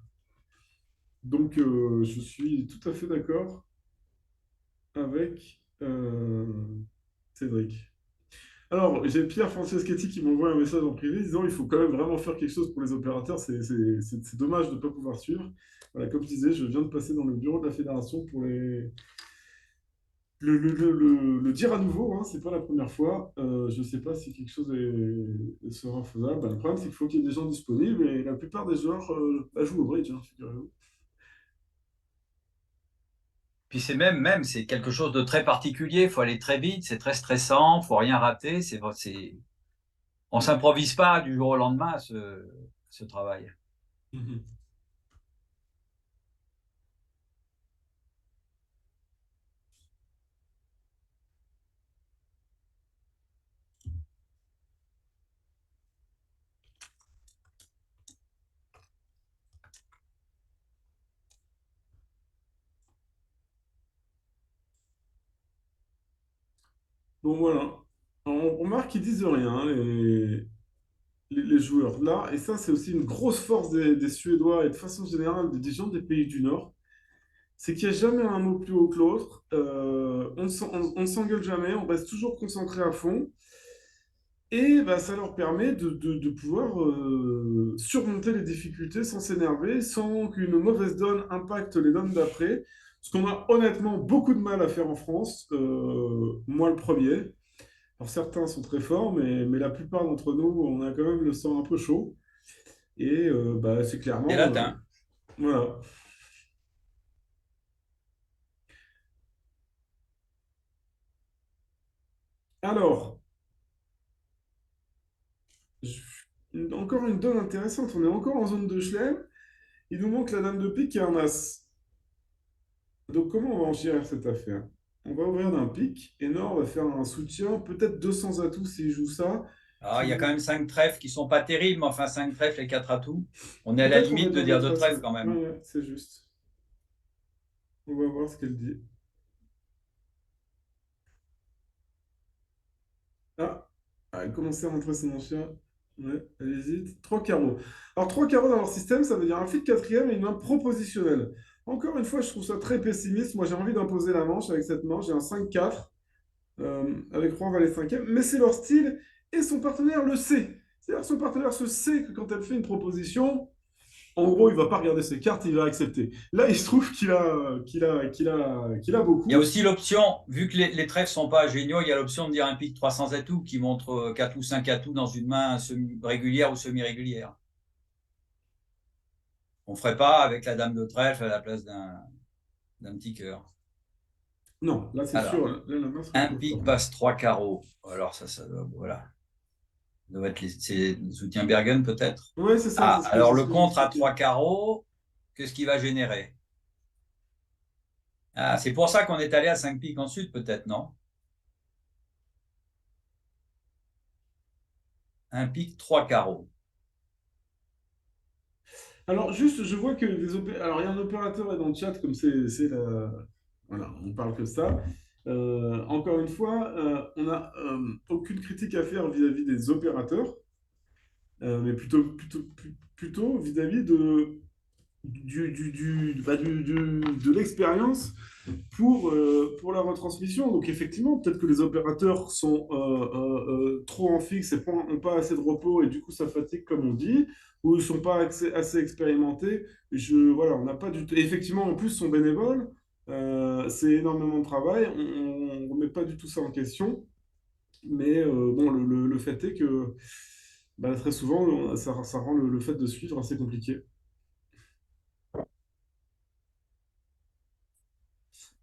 Donc, je suis tout à fait d'accord avec Cédric. Alors, j'ai Pierre Franceschetti qui m'envoie un message en privé disant il faut quand même vraiment faire quelque chose pour les opérateurs, c'est dommage de ne pas pouvoir suivre. Voilà, comme je disais, je viens de passer dans le bureau de la fédération pour le dire à nouveau, hein, c'est pas la première fois. Je ne sais pas si quelque chose sera faisable. Ben, le problème, c'est qu'il faut qu'il y ait des gens disponibles et la plupart des joueurs jouent au bridge, hein, figurez-vous. Puis c'est c'est quelque chose de très particulier. Il faut aller très vite, c'est très stressant, il faut rien rater. On s'improvise pas du jour au lendemain ce travail. Mhm. Donc voilà. On remarque qu'ils disent rien, hein, les joueurs là. Et ça, c'est aussi une grosse force des Suédois et de façon générale des gens des pays du Nord. C'est qu'il n'y a jamais un mot plus haut que l'autre. On ne s'engueule jamais, on reste toujours concentré à fond. Et bah, ça leur permet de pouvoir surmonter les difficultés sans s'énerver, sans qu'une mauvaise donne impacte les donnes d'après. Ce qu'on a honnêtement beaucoup de mal à faire en France, moi le premier. Alors certains sont très forts, mais la plupart d'entre nous, on a quand même le sang un peu chaud. Et bah, c'est Et clairement, latin. voilà. Alors, encore une donne intéressante. On est encore en zone de chelem. Il nous manque la dame de pique et un as. Donc, comment on va enchérir cette affaire? On va ouvrir d'un pique et Nord va faire un soutien, peut-être 200 atouts s'il joue ça. Alors, Qui il y a quand vont- même 5 trèfles qui sont pas terribles, mais enfin 5 trèfles et 4 atouts. On est à la Peut-être on va limite de dire dire d'autres 2 as, trèfles ouais. quand même. Ouais, ouais, c'est juste. On va voir ce qu'elle dit. Ah, elle commençait à rentrer son enchère. Ouais, elle hésite. Trois carreaux. Alors, trois carreaux dans leur système, ça veut dire un fil de quatrième et une main propositionnelle. Encore une fois, je trouve ça très pessimiste. Moi, j'ai envie d'imposer la manche avec cette manche. J'ai un 5-4 avec roi, valet 5e. Mais c'est leur style et son partenaire le sait. C'est-à-dire son partenaire se sait que quand elle fait une proposition, en gros, il va pas regarder ses cartes, il va accepter. Là, il se trouve qu'il a Il y a beaucoup. aussi l'option, vu que les trèfles sont pas géniaux, il y a l'option de dire un pic 300 atouts qui montre 4 ou 5 atouts dans une main régulière ou semi-régulière. On ne ferait pas avec la dame de trèfle à la place d'un petit cœur. Non, là, c'est sûr. Alors, Là, la main serait un trop pic forte. passe 3 carreaux. Alors ça doit, voilà. Ça doit être c'est le soutien Bergen peut-être. Ouais, c'est ça, Ah, c'est alors ce le que j'ai contre à expliqué. 3 carreaux, qu'est-ce qui va générer? Ah, c'est pour ça qu'on est allé à 5 piques ensuite peut-être, non? Un pic 3 carreaux. Alors, juste, je vois que Alors, il y a un opérateur dans le chat, comme c'est la... Voilà, on parle que de ça. Encore une fois, on n'a aucune critique à faire vis-à-vis des opérateurs, mais plutôt vis-à-vis de l'expérience pour la retransmission. Donc effectivement, peut-être que les opérateurs sont trop en fixe et n'ont pas assez de repos et du coup ça fatigue comme on dit, ou ils sont pas assez expérimentés. Voilà, on n'a pas du tout... Effectivement, en plus, sont bénévoles. C'est énormément de travail. On ne remet pas du tout ça en question. Mais bon, le fait est que bah, très souvent, ça rend le fait de suivre assez compliqué.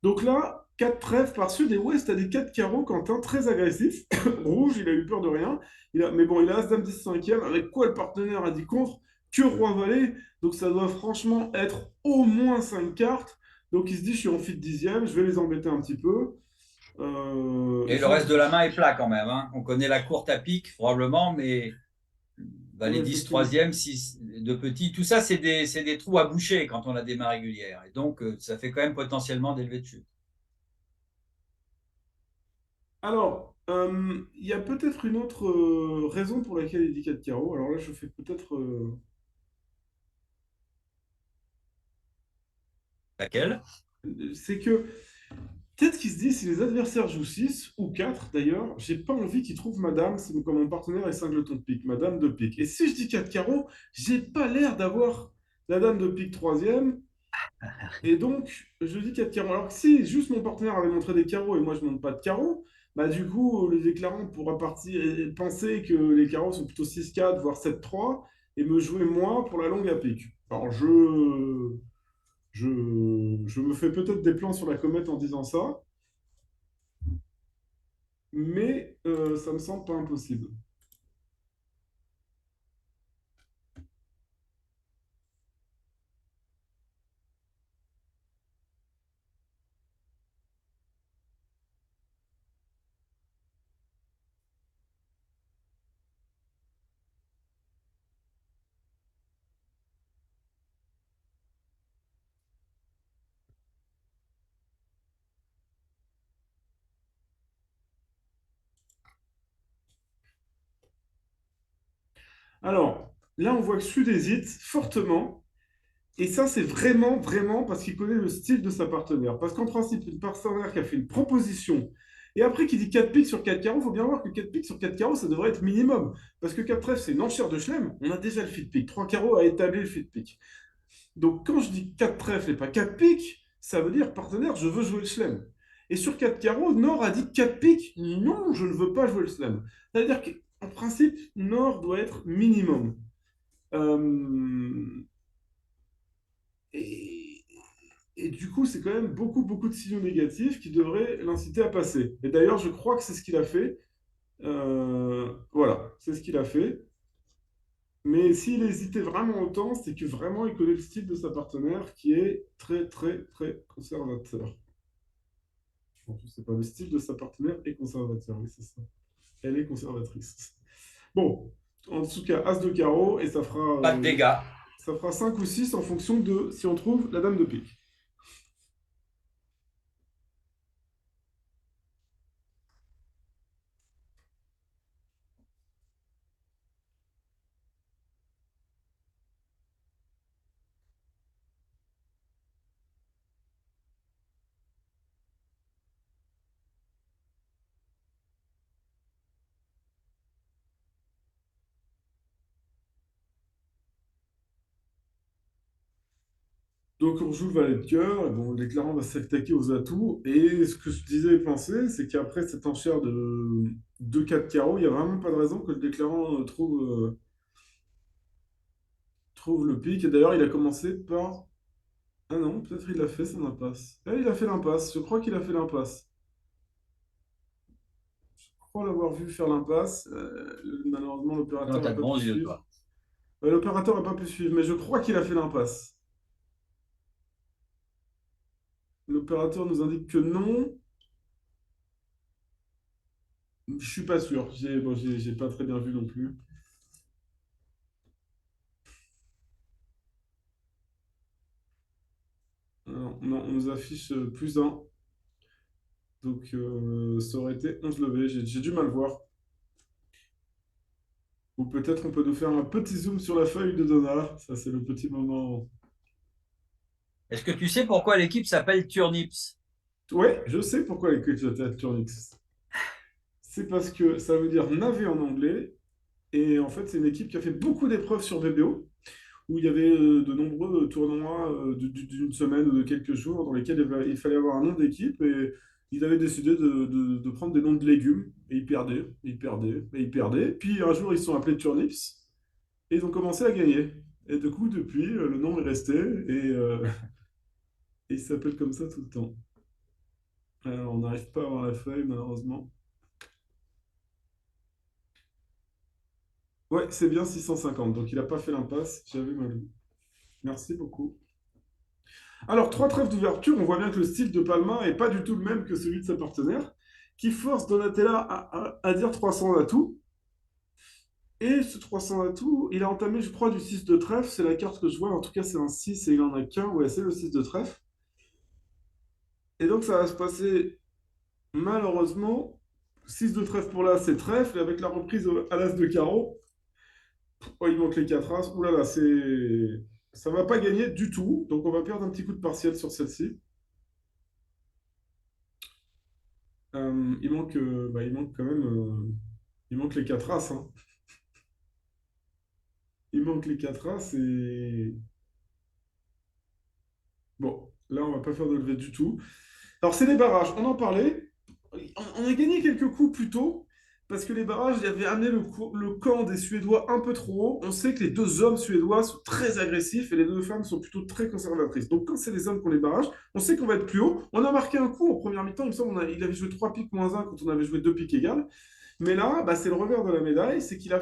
Donc là, 4 trèfles par sud et ouest, t'as des 4 carreaux, Quentin, très agressif. Rouge, il a eu peur de rien. Mais bon, il a As-Dame 10 5e, avec quoi le partenaire a dit contre, que Roi-Valet. Donc ça doit franchement être au moins 5 cartes. Donc il se dit, je suis en fit 10e, je vais les embêter un petit peu. Et le reste de la main est plat quand même, hein. On connaît la courte à pique probablement, mais Ouais, les 10 effectivement. troisième, 6 de petits, tout ça, c'est des trous à boucher quand on a des mains régulières. Et donc, ça fait quand même potentiellement des levées de chute. Alors, il y a peut-être une autre raison pour laquelle il dit 4 carreaux. Alors là, je fais peut-être... Laquelle? c'est que peut-être qu'il se dit, si les adversaires jouent 6 ou 4 d'ailleurs, j'ai pas envie qu'ils trouvent madame comme mon partenaire est cingleton de pique, madame de pique. Et si je dis 4 carreaux, j'ai pas l'air d'avoir la dame de pique troisième, et donc je dis 4 carreaux. Alors que si juste mon partenaire avait montré des carreaux et moi je montre pas de carreaux, bah du coup le déclarant pourra partir et penser que les carreaux sont plutôt 6-4, voire 7-3, et me jouer moi pour la longue à pique. Alors je me fais peut-être des plans sur la comète en disant ça, mais ça me semble pas impossible. Alors, là, on voit que Sud hésite fortement, et ça, c'est vraiment, vraiment parce qu'il connaît le style de sa partenaire. Parce qu'en principe, une partenaire qui a fait une proposition, et après qui dit 4 piques sur 4 carreaux, il faut bien voir que 4 piques sur 4 carreaux, ça devrait être minimum. Parce que 4 trèfles, c'est une enchère de chelem, on a déjà le fit pique. 3 carreaux a établi le fit pique. Donc, quand je dis 4 trèfles et pas 4 piques, ça veut dire, partenaire, je veux jouer le chelem. Et sur 4 carreaux, Nord a dit 4 piques, non, je ne veux pas jouer le chelem. C'est-à-dire qu'en principe, Nord doit être minimum. Euh, et, et du coup, c'est quand même beaucoup, beaucoup de signaux négatifs qui devraient l'inciter à passer. Et d'ailleurs, je crois que c'est ce qu'il a fait. Voilà, c'est ce qu'il a fait. Mais s'il hésitait vraiment autant, c'est que vraiment il connaît le style de sa partenaire qui est très, très, très conservateur. En plus, c'est pas le style de sa partenaire est conservateur, oui, c'est ça. Elle est conservatrice. Bon, en tout cas, As de carreau, et Pas de dégâts. ça fera 5 ou 6 en fonction de si on trouve la dame de pique. Donc on joue le valet de cœur, et bon, le déclarant va s'attaquer aux atouts, et ce que je disais et pensais, c'est qu'après cette enchère de 2-4 carreaux, il n'y a vraiment pas de raison que le déclarant trouve le pic, et d'ailleurs il a commencé par... Ah non, peut-être il a fait son impasse. Ah, il a fait l'impasse, je crois qu'il a fait l'impasse. Je crois l'avoir vu faire l'impasse, malheureusement Non, l'opérateur n'a t'as de pas pu bons yeux, suivre. toi. L'opérateur n'a pas pu suivre, mais je crois qu'il a fait l'impasse. L'opérateur nous indique que non. Je suis pas sûr. J'ai pas très bien vu non plus. Alors, non, on nous affiche plus un. Donc, ça aurait été 11 levés. J'ai du mal voir. Ou peut-être on peut nous faire un petit zoom sur la feuille de Donna. Ça, c'est le petit moment. Est-ce que tu sais pourquoi l'équipe s'appelle Turnips? Ouais, je sais pourquoi les coachs de Turnix. C'est parce que ça veut dire navet en anglais. Et en fait, c'est une équipe qui a fait beaucoup d'épreuves sur VBO, où il y avait de nombreux tournois d'une semaine ou de quelques jours dans lesquels il fallait avoir un nom d'équipe et ils avaient décidé de prendre des noms de légumes et ils perdaient, ils perdaient, et ils perdaient. Puis un jour, ils se sont appelés Turnips et ils ont commencé à gagner. Et du coup, depuis, le nom est resté et il s'appelle comme ça tout le temps. Alors, on n'arrive pas à avoir la feuille, malheureusement. Ouais, c'est bien 650, donc il n'a pas fait l'impasse, j'avais mal vu. Merci beaucoup. Alors, trois trèfles d'ouverture, on voit bien que le style de Palma est pas du tout le même que celui de sa partenaire, qui force Donatella à dire 300 atouts. Et ce 300 atouts, il a entamé, je crois, du 6 de trèfle. C'est la carte que je vois. En tout cas, c'est un 6 et il en a qu'un. Ouais, c'est le 6 de trèfle. Et donc, ça va se passer, malheureusement, 6 de trèfle pour là, c'est trèfle. Et avec la reprise à l'as de carreau, oh, il manque les 4 as. Ouh là là, c'est... ça va pas gagner du tout. Donc, on va perdre un petit coup de partiel sur celle-ci. Il manque quand même il manque les 4 as, hein. Il manque les 4 as et bon, là on va pas faire de levée du tout. Alors c'est les barrages, on en parlait. On a gagné quelques coups plus tôt parce que les barrages il y avait amené le camp des Suédois un peu trop haut. On sait que les deux hommes suédois sont très agressifs et les deux femmes sont plutôt très conservatrices. Donc quand c'est les hommes qui ont les barrages, on sait qu'on va être plus haut. On a marqué un coup en première mi-temps, il me semble, il avait joué 3 piques moins un quand on avait joué 2 piques égales. Mais là, bah, c'est le revers de la médaille, c'est il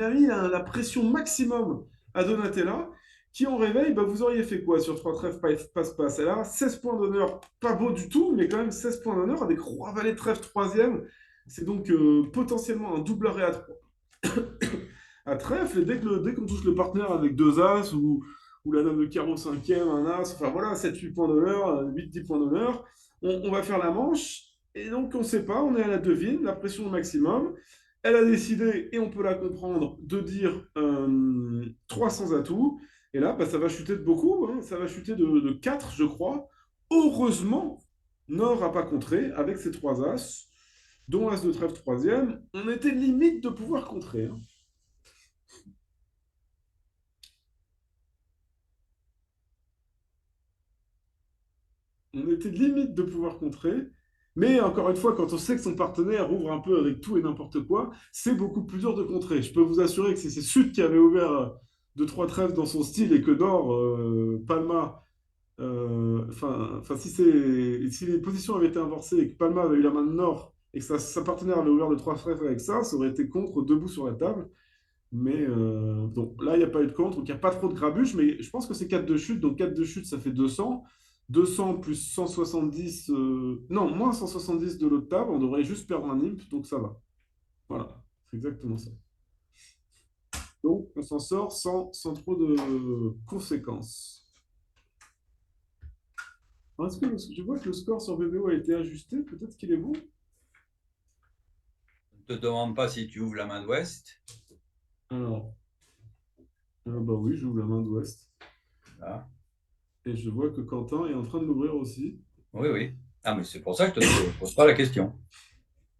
a mis la pression maximum à Donatella, qui en réveil, bah, vous auriez fait quoi sur 3 trèfles passe-passe? Elle a 16 points d'honneur, pas beau du tout, mais quand même 16 points d'honneur avec roi valet trèfle troisième. C'est donc potentiellement un double arrêt à trèfle, et dès qu'on touche le partenaire avec deux as, ou la dame de carreau cinquième, un as, enfin voilà, 7-8 points d'honneur, 8-10 points d'honneur, on va faire la manche, et donc on ne sait pas, on est à la devine, la pression au maximum. Elle a décidé, et on peut la comprendre, de dire 300 atouts, et là, bah, ça va chuter de beaucoup, hein, ça va chuter de 4, je crois. Heureusement, Nord n'a pas contré avec ses 3 as, dont as de trèfle troisième, on était limite de pouvoir contrer, hein. On était limite de pouvoir contrer. Mais encore une fois, quand on sait que son partenaire ouvre un peu avec tout et n'importe quoi, c'est beaucoup plus dur de contrer. Je peux vous assurer que c'est Sud qui avait ouvert deux, trois trèfles dans son style et que Nord, Palma, si les positions avaient été inversées et que Palma avait eu la main de Nord et que sa partenaire avait ouvert le 3 trèfles avec ça aurait été contre debout sur la table. Mais donc là, il n'y a pas eu de contre, donc il n'y a pas trop de grabuge, mais je pense que c'est 4 de chute, donc 4 de chute, ça fait 200. 200 plus 170, non, moins 170 de l'autre table, on devrait juste perdre un imp, donc ça va. Voilà, c'est exactement ça. Donc, on s'en sort sans trop de conséquences. Est-ce que je vois que le score sur BBO a été ajusté? Peut-être qu'il est bon? Je ne te demande pas si tu ouvres la main d'ouest. Alors, bah oui, j'ouvre la main d'ouest. Là. Et je vois que Quentin est en train de l'ouvrir aussi. Oui, oui. Ah, mais c'est pour ça que je ne te pose pas la question.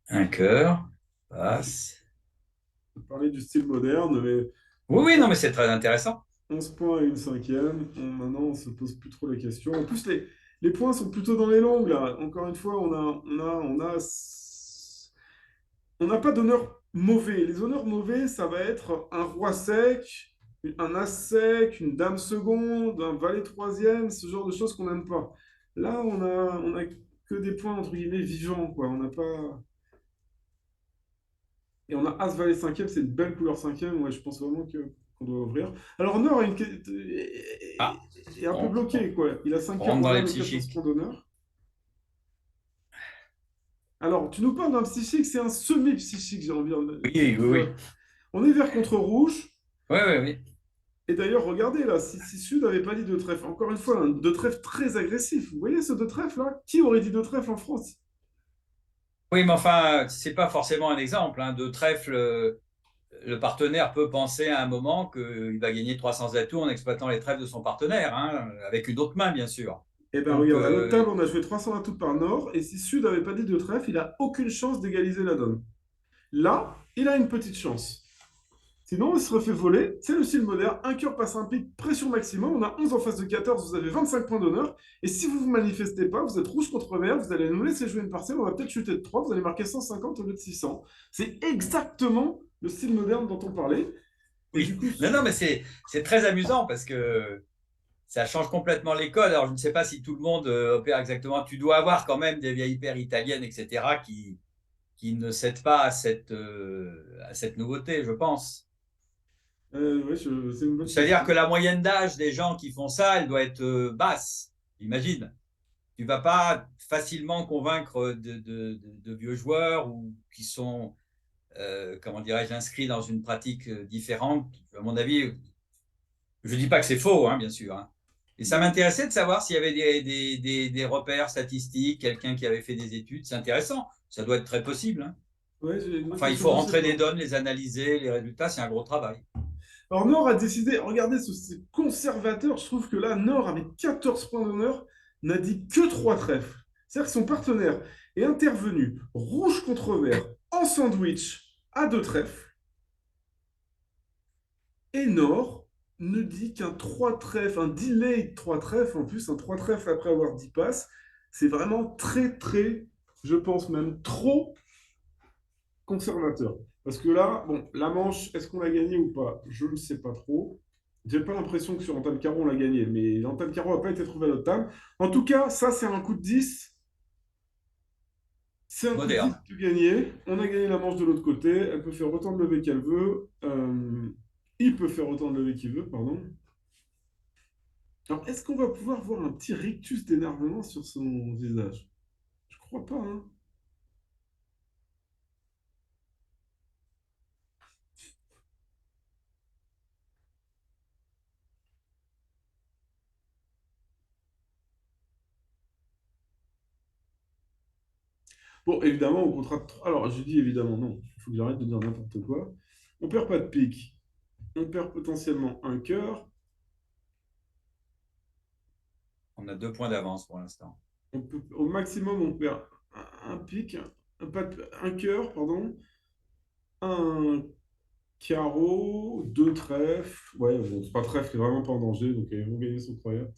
Un cœur, passe. On parlait du style moderne, mais Oui, oui, non, mais c'est très intéressant. 11 points à une cinquième. Maintenant, on ne se pose plus trop la question. En plus, les points sont plutôt dans les longues, là. Encore une fois, on n'a pas d'honneur mauvais. Les honneurs mauvais, ça va être un roi sec, un as sec, une dame seconde, un valet troisième, ce genre de choses qu'on n'aime pas. Là, on a que des points, entre guillemets, vivants, quoi. On n'a pas... Et on a as valet cinquième, c'est une belle couleur cinquième. Ouais, je pense vraiment qu'on doit ouvrir. Alors, Nord Ah, est un peu bloqué, quoi. Il a 5 on cœurs rentre dans les royal et 14 psychiques. points d'honneur. Alors, tu nous parles d'un psychique, c'est un semi-psychique, j'ai envie Oui, de oui, oui. dire. On est vert contre rouge. Oui, oui, oui. Et d'ailleurs, regardez là, si Sud n'avait pas dit de trèfle, encore une fois, un de trèfle très agressif. Vous voyez ce de trèfle là? Qui aurait dit de trèfle en France? Oui, mais enfin, c'est pas forcément un exemple. Hein. De trèfle, le partenaire peut penser à un moment qu'il va gagner 300 atouts en exploitant les trèfles de son partenaire, hein, avec une autre main, bien sûr. Eh bien, Donc, regarde, à notre table, on a joué 300 atouts par Nord, et si Sud n'avait pas dit de trèfle, il n'a aucune chance d'égaliser la donne. Là, il a une petite chance. Sinon, il se refait voler. C'est le style moderne. Un cœur passe un pic, pression maximum. On a 11 en face de 14. Vous avez 25 points d'honneur. Et si vous ne vous manifestez pas, vous êtes rouge contre vert. Vous allez nous laisser jouer une parcelle. On va peut-être chuter de 3. Vous allez marquer 150 au lieu de 600. C'est exactement le style moderne dont on parlait. Et du oui. coup, Non, non, mais c'est très amusant parce que ça change complètement les codes. Alors, je ne sais pas si tout le monde opère exactement. Tu dois avoir quand même des vieilles paires italiennes, etc., qui ne cèdent pas à cette nouveauté, je pense. ouais, c'est une bonne C'est-à-dire question. que la moyenne d'âge des gens qui font ça, elle doit être basse, imagine. Tu ne vas pas facilement convaincre de vieux joueurs ou qui sont, comment dirais-je, inscrits dans une pratique différente. À mon avis, je ne dis pas que c'est faux, hein, bien sûr. Hein. Et ça m'intéressait de savoir s'il y avait des repères statistiques, quelqu'un qui avait fait des études. C'est intéressant. Ça doit être très possible. Hein. Ouais, moi, je Enfin, ne il sais, faut je sais rentrer pas. des donnes, les analyser, les résultats, c'est un gros travail. Alors, Nord a décidé, regardez, c'est conservateur. Je trouve que là, Nord, avec 14 points d'honneur, n'a dit que 3 trèfles. C'est-à-dire que son partenaire est intervenu rouge contre vert en sandwich à 2 trèfles. Et Nord ne dit qu'un 3 trèfles, un delay de 3 trèfles, en plus, un 3 trèfles après avoir 10 passes. C'est vraiment très, très, je pense même trop conservateur. Parce que là, bon, la manche, est-ce qu'on l'a gagnée ou pas? Je ne sais pas trop. J'ai pas l'impression que sur un table carreau, on l'a gagné, mais un table carreau n'a pas été trouvé à notre table. En tout cas, ça, c'est un coup de 10. C'est un coup de 10 Moderne. de gagner. On a gagné la manche de l'autre côté. Elle peut faire autant de levées qu'elle veut. Il peut faire autant de levées qu'il veut, pardon. Alors, est-ce qu'on va pouvoir voir un petit rictus d'énervement sur son visage? Je crois pas, hein. Bon, évidemment, au contrat de... Alors, je dis évidemment, non. Il faut que j'arrête de dire n'importe quoi. On perd pas de pique. On perd potentiellement un cœur. On a 2 points d'avance pour l'instant. Au maximum, on perd un pique, un cœur, pardon, un carreau, deux trèfles. Ouais, bon, trois trèfles qui est vraiment pas en danger, donc ils vont gagner son croyeur.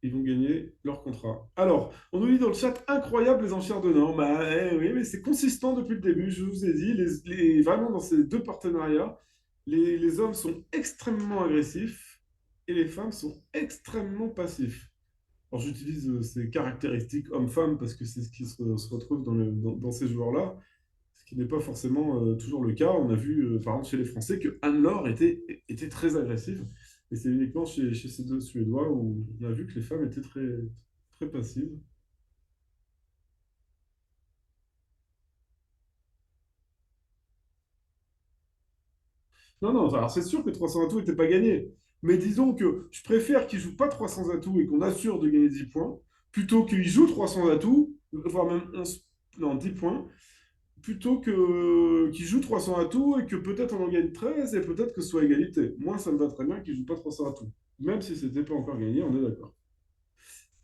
Ils vont gagner leur contrat. Alors, on nous dit dans le chat, incroyable les enchères de Nord. Bah, oui, mais c'est consistant depuis le début, je vous ai dit. Vraiment, dans ces deux partenariats, les hommes sont extrêmement agressifs et les femmes sont extrêmement passifs. Alors j'utilise ces caractéristiques homme-femme parce que c'est ce qui se retrouve dans ces joueurs-là, ce qui n'est pas forcément toujours le cas. On a vu, par exemple, chez les Français, que Anne-Laure était très agressive. Et c'est uniquement chez ces deux Suédois où on a vu que les femmes étaient très passives. Non, non, alors c'est sûr que 300 atouts n'était pas gagné. Mais disons que je préfère qu'ils ne jouent pas 300 atouts et qu'on assure de gagner 10 points, plutôt qu'ils jouent 300 atouts, voire même 11, non, 10 points, plutôt que qu'ils jouent 300 atouts et que peut-être on en gagne 13 et peut-être que ce soit égalité. Moi, ça me va très bien qu'ils ne jouent pas 300 atouts. Même si ce n'était pas encore gagné, on est d'accord.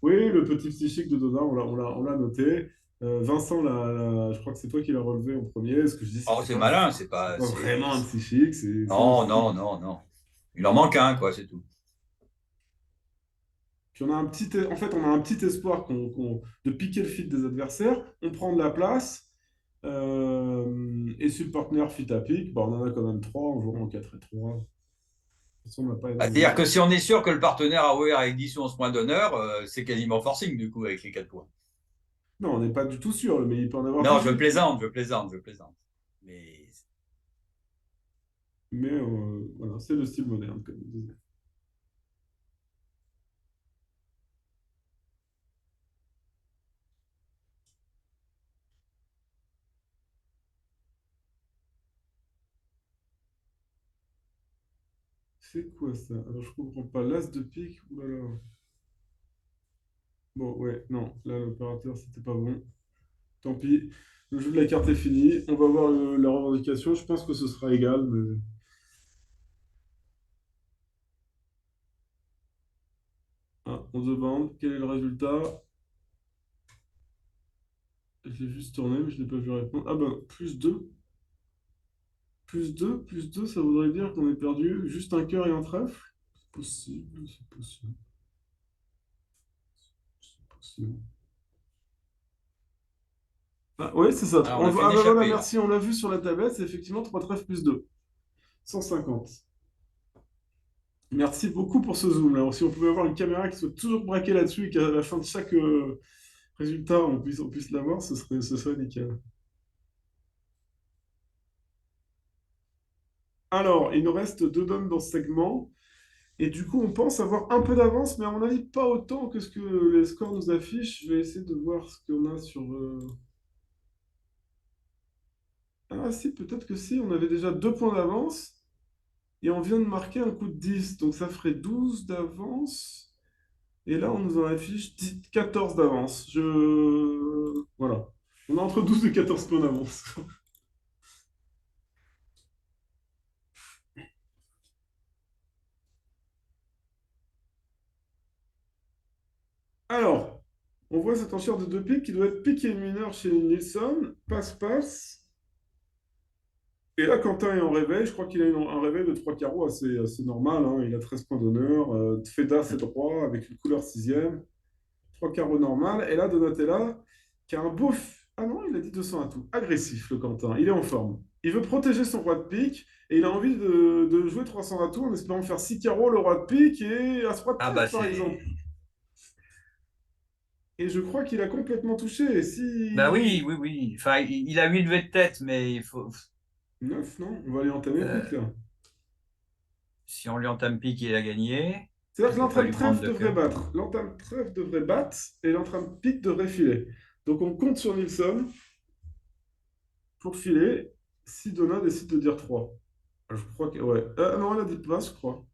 Oui, le petit psychique de Donna, on l'a noté. Vincent, je crois que c'est toi qui l'as relevé en premier. Ce que je dis, Oh, c'est malin, c'est c'est pas. pas vraiment un psychique, c'est un Non, psychique. non, non, non. Il en manque un, quoi, c'est tout. Puis on a en fait, on a un petit espoir de piquer le fil des adversaires. On prend de la place. Et si le partenaire fit à pique, bah, on en a quand même trois en jouant en 4 et 3. De toute façon, on n'a pas C'est-à-dire énormément. que si on est sûr que le partenaire a ouvert avec 10 ou 11 points d'honneur, c'est quasiment forcing, du coup, avec les 4 points. Non, on n'est pas du tout sûr, mais il peut en avoir Non, je 18. plaisante, je plaisante, je plaisante. Mais Mais voilà, c'est le style moderne, comme je disais. C'est quoi ça? Alors, je comprends pas. L'as de pique? Ouh là là. Bon, ouais, non. Là, l'opérateur, c'était pas bon. Tant pis. Le jeu de la carte est fini. On va voir la revendication. Je pense que ce sera égal, mais... Ah, on demande quel est le résultat. J'ai juste tourné, mais je n'ai pas vu répondre. Ah ben, plus 2. Plus 2, ça voudrait dire qu'on est perdu juste un cœur et un trèfle? C'est possible, c'est possible, c'est possible. Ah, ouais, c'est ça. on a fait Ah une ben voilà, échappée, là. merci, on l'a vu sur la tablette, c'est effectivement 3 trèfles plus 2. 150. Merci beaucoup pour ce zoom. Là. Si on pouvait avoir une caméra qui soit toujours braquée là-dessus et qu'à la fin de chaque résultat, on puisse l'avoir, ce serait nickel. Alors, il nous reste deux dômes dans ce segment. Et du coup, on pense avoir un peu d'avance, mais à mon avis, pas autant que ce que les scores nous affichent. Je vais essayer de voir ce qu'on a sur... Ah si, peut-être que si, on avait déjà 2 points d'avance. Et on vient de marquer un coup de 10. Donc ça ferait 12 d'avance. Et là, on nous en affiche 14 d'avance. Voilà. On a entre 12 et 14 points d'avance. Alors, on voit cette enchère de deux piques qui doit être pique et mineur chez Nilsson. Passe-passe. Et là, Quentin est en réveil. Je crois qu'il a un réveil de 3 carreaux assez normal, hein. Il a 13 points d'honneur. Feda, c'est droit, avec une couleur sixième. 3 carreaux normal. Et là, Donatella, qui a un beau... Ah non, il a dit 200 atouts. Agressif, le Quentin. Il est en forme. Il veut protéger son roi de pique. Et il a envie de jouer 300 atouts en espérant faire 6 carreaux, le roi de pique et As-roi de Ah, bah, trèfle, par c'est. exemple. Et je crois qu'il a complètement touché. Et Bah si... oui, oui, oui. Enfin, il a 8 levées de tête, mais il faut. 9, non? On va aller entamer pique, euh, là. si on lui entame pique, il a gagné. C'est-à-dire Il que peut pas l'entame lui prendre trèfle de devrait cœur. battre. L'entame trèfle devrait battre et l'entame pique devrait filer. Donc on compte sur Nilsson pour filer si Donna décide de dire 3. Je crois que... Ouais. Ah non, elle a dit passe, je crois.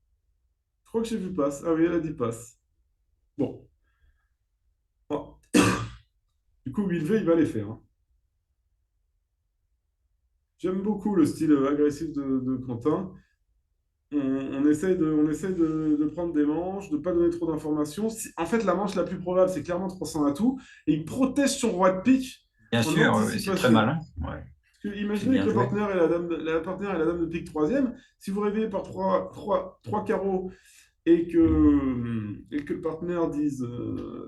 Je crois que j'ai vu passe. Ah oui, elle a dit passe. Bon. Oh. Du coup, Wilvé, il va les faire, hein. J'aime beaucoup le style agressif de Quentin. On essaie de prendre des manches, de ne pas donner trop d'informations. En fait, la manche la plus probable, c'est clairement 300 atouts. Et il protège son roi de pique Bien en sûr, oui, c'est très anticipation. malin. Ouais, Parce que c'est imaginez que bien le joué. partenaire et la partenaire et la dame de pique troisième, si vous réveillez par trois carreaux et que le partenaire dise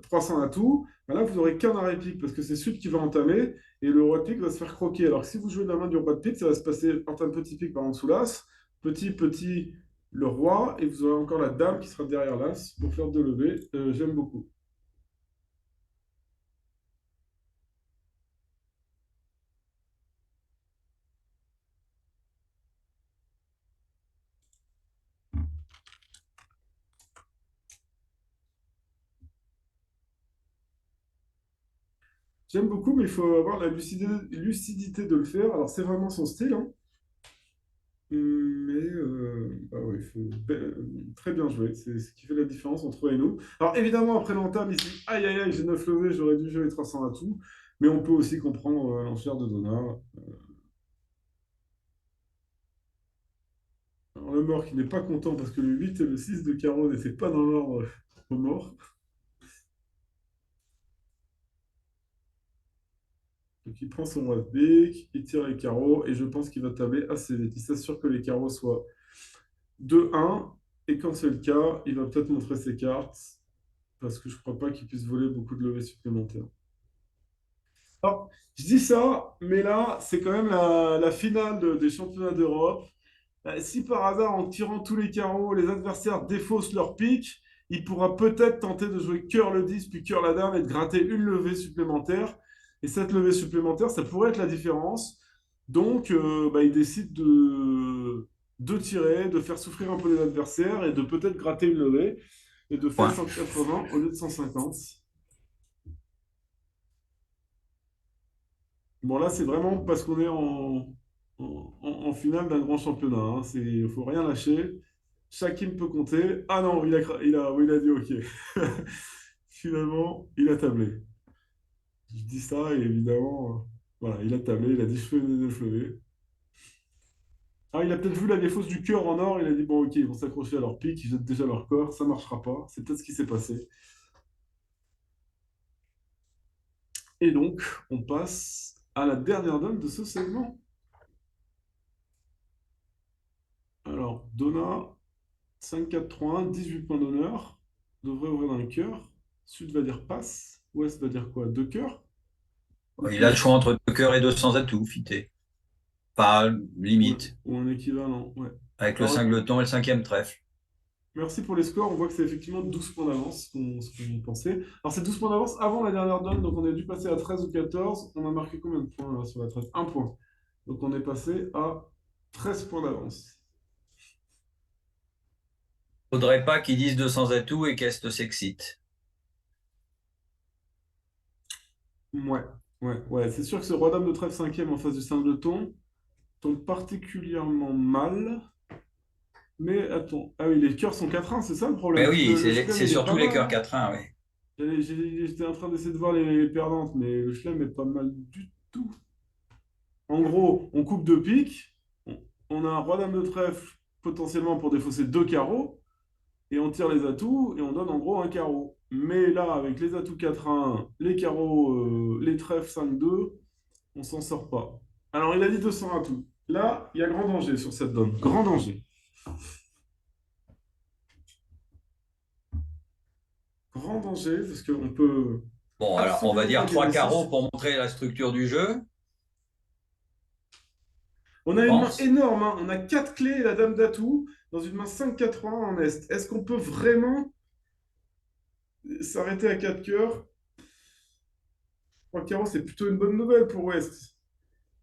300 atouts, ben là, vous n'aurez qu'un arrêt pique parce que c'est celui qui va entamer et le roi de pique va se faire croquer. Alors que si vous jouez de la main du roi de pique, ça va se passer entame petit pique par en dessous l'as, petit, petit, le roi, et vous aurez encore la dame qui sera derrière l'as pour faire deux levées. J'aime beaucoup. J'aime beaucoup, mais il faut avoir la lucidité de le faire. Alors, c'est vraiment son style, hein. Mais bah ouais, très bien joué. C'est ce qui fait la différence entre eux et nous. Alors, évidemment, après l'entame, il se dit aïe aïe aïe, j'ai 9 levées, j'aurais dû jouer 300 à tout. Mais on peut aussi comprendre l'enchère de Donna. Alors, le mort qui n'est pas content parce que le 8 et le 6 de carreau n'étaient pas dans l'ordre au mort. Donc, il prend son Watt-Big, il tire les carreaux et je pense qu'il va tabler assez vite. Il s'assure que les carreaux soient 2-1. Et quand c'est le cas, il va peut-être montrer ses cartes parce que je ne crois pas qu'il puisse voler beaucoup de levées supplémentaires. Alors, je dis ça, mais là, c'est quand même la finale des championnats d'Europe. Si par hasard, en tirant tous les carreaux, les adversaires défaussent leur pique, il pourra peut-être tenter de jouer cœur le 10 puis cœur la dame et de gratter une levée supplémentaire. Et cette levée supplémentaire, ça pourrait être la différence. Donc, bah, il décide de tirer, de faire souffrir un peu les adversaires et de peut-être gratter une levée et de faire Ouais. 180 au lieu de 150. Bon, là, c'est vraiment parce qu'on est en finale d'un grand championnat, hein. Il faut rien lâcher. Chacun peut compter. Ah non, oui, il a dit OK. Finalement, il a tablé. Je dis ça et évidemment, voilà, il a tablé, il a dit je fais une fleuret. Ah, il a peut-être vu la défausse du cœur en or, il a dit bon, OK, ils vont s'accrocher à leur pique, ils jettent déjà leur corps, ça marchera pas. C'est peut-être ce qui s'est passé. Et donc, on passe à la dernière donne de ce segment. Alors, Donna, 5-4-3-1, 18 points d'honneur. Devrait ouvrir dans le cœur. Sud va dire passe. Ouest va dire quoi? Deux cœurs? Ou Il a le choix plus? entre 2 cœurs et 200 atouts, fité. Pas limite, Ou un équivalent, ouais. avec le Alors, cingleton et le cinquième trèfle. merci pour les scores. On voit que c'est effectivement 12 points d'avance, ce qu'on pensait. Alors, c'est 12 points d'avance avant la dernière donne, donc on a dû passer à 13 ou 14. On a marqué combien de points là, sur la 13? Un point. Donc, on est passé à 13 points d'avance. Faudrait pas qu'ils disent 200 atouts et qu'Est s'excite. Ouais, ouais. C'est sûr que ce roi-dame de trèfle cinquième en face du cingleton tombe particulièrement mal. Mais attends, ah oui, les cœurs sont 4-1, c'est ça le problème? Mais Parce que oui, le chelem, c'est il est pas surtout les mal, cœurs hein. 4-1, oui. J'étais en train d'essayer de voir les perdantes, mais le chelem est pas mal du tout. En gros, on coupe deux piques, on a un roi-dame de trèfle potentiellement pour défausser deux carreaux, et on tire les atouts, et on donne en gros un carreau. Mais là, avec les atouts 4-1, les carreaux, les trèfles 5-2, on s'en sort pas. Alors, il a dit 200 atouts. Là, il y a grand danger sur cette donne. Grand danger. Grand danger, parce qu'on peut Bon, alors on va absolument pas dire 3 gagner carreaux 6. pour montrer la structure du jeu, On je a une main pense. énorme, hein. On a 4 clés et la dame d'atout dans une main 5-4-1 en Est. Est-ce qu'on peut vraiment s'arrêter à 4 cœurs? 3 carreaux, c'est plutôt une bonne nouvelle pour Ouest.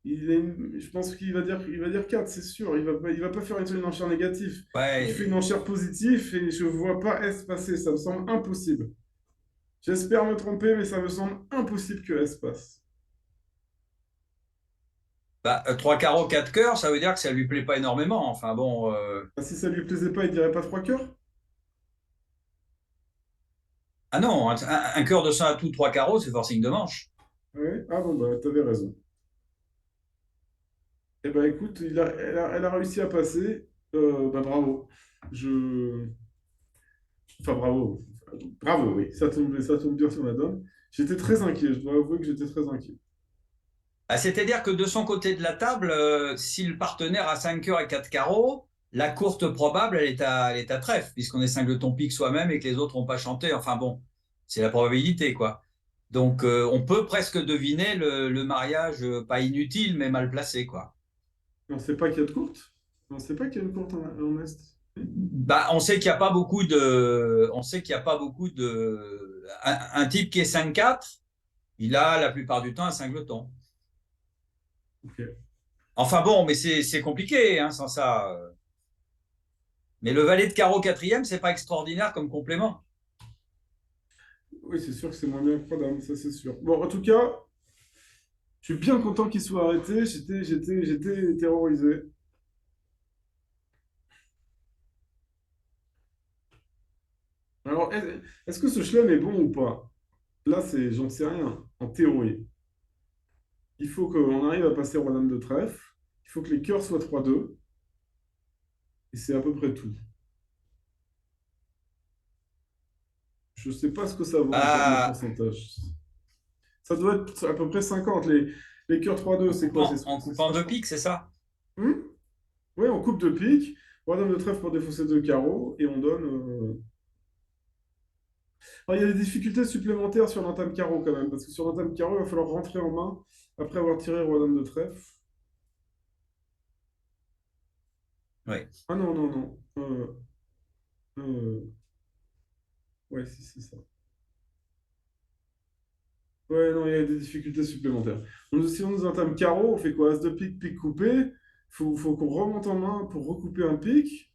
Je pense il va dire 4, c'est sûr. Il va pas faire une enchère négative. Il fait une Ouais, enchère positive et je vois pas S passer. Ça me semble impossible. J'espère me tromper, mais ça me semble impossible que S passe. bah, 3 carreaux, 4 cœurs, ça veut dire que ça lui plaît pas énormément. Enfin bon, Ah, si ça lui plaisait pas, il dirait pas 3 cœurs? ah non, un cœur de 100 atouts, 3 carreaux, c'est forcing de manche. Ouais. Ah bon, bah, t'avais raison. Eh ben écoute, elle a réussi à passer. Bah, bravo. Je... Enfin, bravo. Bravo, oui. Ça tombe bien sur la donne. J'étais très inquiet. Je dois avouer que j'étais très inquiet. Ah, c'est-à-dire que de son côté de la table, si le partenaire a 5 cœurs et 4 carreaux, la courte probable, elle est à trèfle, puisqu'on est cingleton pique soi-même et que les autres n'ont pas chanté. Enfin bon, c'est la probabilité, quoi. Donc, on peut presque deviner le mariage, pas inutile, mais mal placé, quoi. On sait pas qu'il y a de courte. On sait pas qu'il y a une courte en Est. Bah, on sait qu'il n'y a pas beaucoup de, on sait qu'il y a pas beaucoup de, un type qui est 5-4, il a la plupart du temps un cingleton. Ok. Enfin bon, mais c'est compliqué, hein, sans ça. Mais le valet de carreau quatrième, c'est pas extraordinaire comme complément. Oui, c'est sûr que c'est moins bien que Rodin, ça c'est sûr. Bon, en tout cas, Je suis bien content qu'il soit arrêté. J'étais terrorisé. Alors, est-ce que ce chelem est bon ou pas? Là, j'en sais rien, en théorie. Il faut qu'on arrive à passer Roi-Dame de trèfle. Il faut que les cœurs soient 3-2. Et c'est à peu près tout. Je ne sais pas ce que ça vaut en termes de Ah, pourcentage. Ça doit être à peu près 50. Les cœurs 3-2, c'est quoi? en C'est coupant ça, je deux crois. piques, c'est ça? Oui, on coupe de pique. Roi-Dame de trèfle pour défausser 2 carreaux. Et on donne. Alors, il y a des difficultés supplémentaires sur l'entame carreau quand même. Parce que sur l'entame carreau, il va falloir rentrer en main après avoir tiré Roi-Dame de trèfle. Oui. Ah non, non, non. Ouais, si, c'est ça. Ouais, non, il y a des difficultés supplémentaires. Donc, si on nous entame carreau, on fait quoi? As de pique, pique coupé. Faut qu'on remonte en main pour recouper un pique.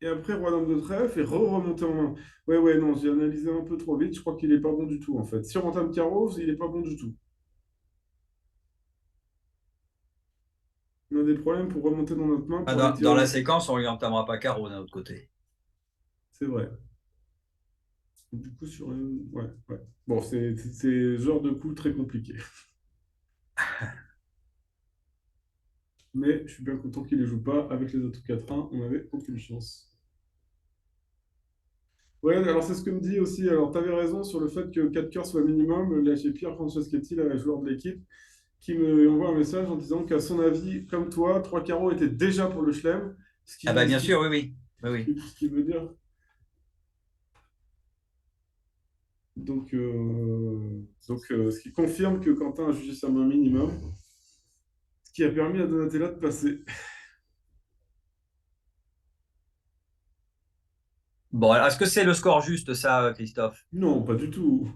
Et après, Roi-Dame de trèfle et remonter en main. Ouais, ouais, non, j'ai analysé un peu trop vite. Je crois qu'il est pas bon du tout, en fait. Si on entame carreau, il est pas bon du tout. On a des problèmes pour remonter dans notre main Ah, pour aller dans tirer la le pique. séquence, on lui entamera pas carreau d'un autre côté. C'est vrai. Du coup, sur ouais, ouais. Bon, c'est ce genre de coup très compliqué. Mais je suis bien content qu'il ne les joue pas. Avec les autres 4-1, on n'avait aucune chance. Ouais, alors c'est ce que me dit aussi. Alors, tu avais raison sur le fait que 4 cœurs soit minimum. Là, j'ai Pierre Franceschetti, là, joueur de l'équipe, qui me envoie un message en disant qu'à son avis, comme toi, 3 carreaux étaient déjà pour le chelem. Ce Ah bah qui, ce bien qui, sûr, oui, oui. Oui, oui. ce qui veut dire. Donc, ce qui confirme que Quentin a jugé sa main minimum, ce qui a permis à Donatella de passer. Bon, alors, est-ce que c'est le score juste, ça, Christophe? Non, pas du tout.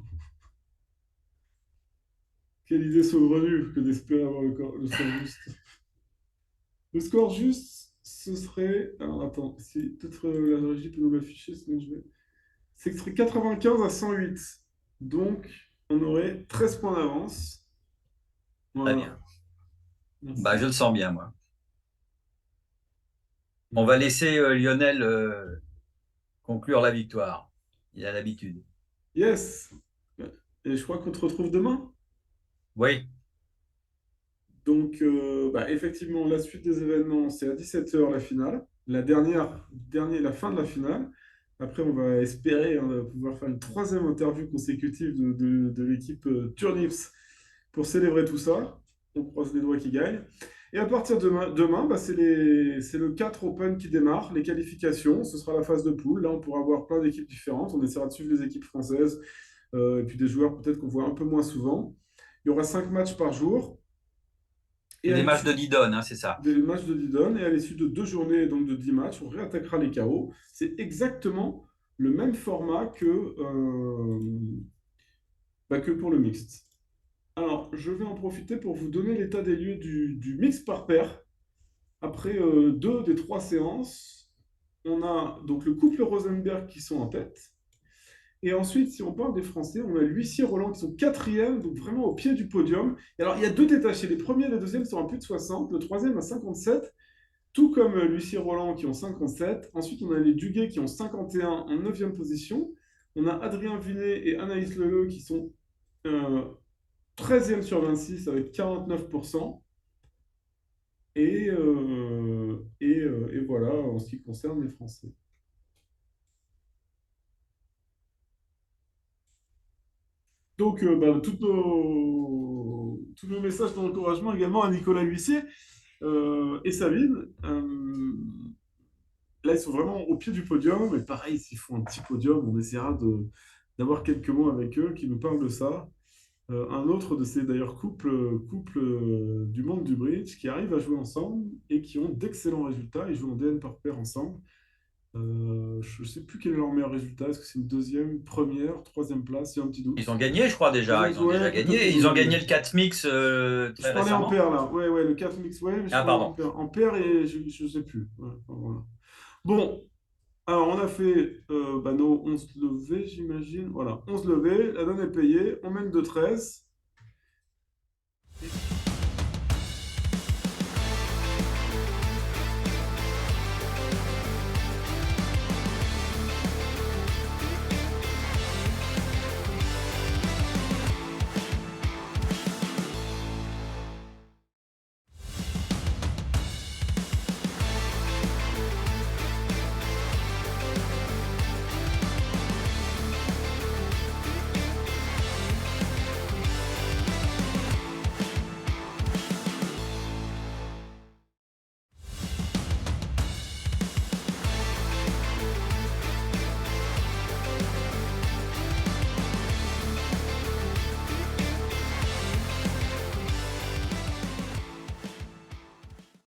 Quelle idée saugrenue que d'espérer avoir le score juste. Le score juste, ce serait. Alors attends, si peut-être la régie peut nous l'afficher, sinon je vais. C'est que ce serait 95 à 108. Donc, on aurait 13 points d'avance. Très Voilà, bien. Bah, je merci. le sens bien, moi. On va laisser Lionel conclure la victoire. Il a l'habitude. Yes! Et je crois qu'on te retrouve demain. Oui. Donc, bah, effectivement, la suite des événements, c'est à 17 h la finale, la fin de la finale. Après, on va espérer pouvoir faire une troisième interview consécutive de l'équipe Turnips pour célébrer tout ça. On croise les doigts qui gagnent. Et à partir de demain, bah, c'est le 4 Open qui démarre, les qualifications. Ce sera la phase de poule. Là, on pourra avoir plein d'équipes différentes. On essaiera de suivre les équipes françaises et puis des joueurs peut-être qu'on voit un peu moins souvent. Il y aura 5 matchs par jour. Et C'est à des matchs de l'issue Didon, hein, c'est ça. des matchs de Didon, et à l'issue de 2 journées, donc de 10 matchs, on réattaquera les KO. C'est exactement le même format que pour le mixte. Alors, je vais en profiter pour vous donner l'état des lieux du mix par paire. Après 2 des 3 séances, on a donc le couple Rosenberg qui sont en tête. Et ensuite, si on parle des Français, on a l'huissier Roland qui sont quatrième, donc vraiment au pied du podium. Et alors, il y a 2 détachés. Les premiers et les deuxièmes sont à plus de 60, le troisième à 57. Tout comme Lucie Roland qui ont 57. Ensuite, on a les Duguay qui ont 51 en 9e position. On a Adrien Vinet et Anaïs Leleu qui sont euh, 13e sur 26 avec 49%. Et voilà en ce qui concerne les Français. Donc, bah, tous nos messages d'encouragement également à Nicolas Huissier et Sabine. Là, ils sont vraiment au pied du podium. Et pareil, s'ils font un petit podium, on essaiera d'avoir quelques mots avec eux qui nous parlent de ça. Un autre de ces d'ailleurs couples du monde du bridge qui arrivent à jouer ensemble et qui ont d'excellents résultats. Ils jouent en DN par pair ensemble. Je ne sais plus quel est leur meilleur résultat. Est-ce que c'est une deuxième, première, troisième place? Il y a un petit Ils ont doute. gagné, je crois, déjà. Ils ont déjà Ouais, peut-être gagné. qu'ils ont Ils ont gagné. gagné le 4 mix Je très parlais en récemment. paire là. Ouais, ouais, le 4 mix, ouais, mais je Ah, parlais en pardon. paire. En paire et je ne sais plus. Ouais, enfin, voilà. Bon, alors on a fait bah, nos 11 levées, j'imagine. Voilà, 11 levées, la donne est payée, on mène de 13.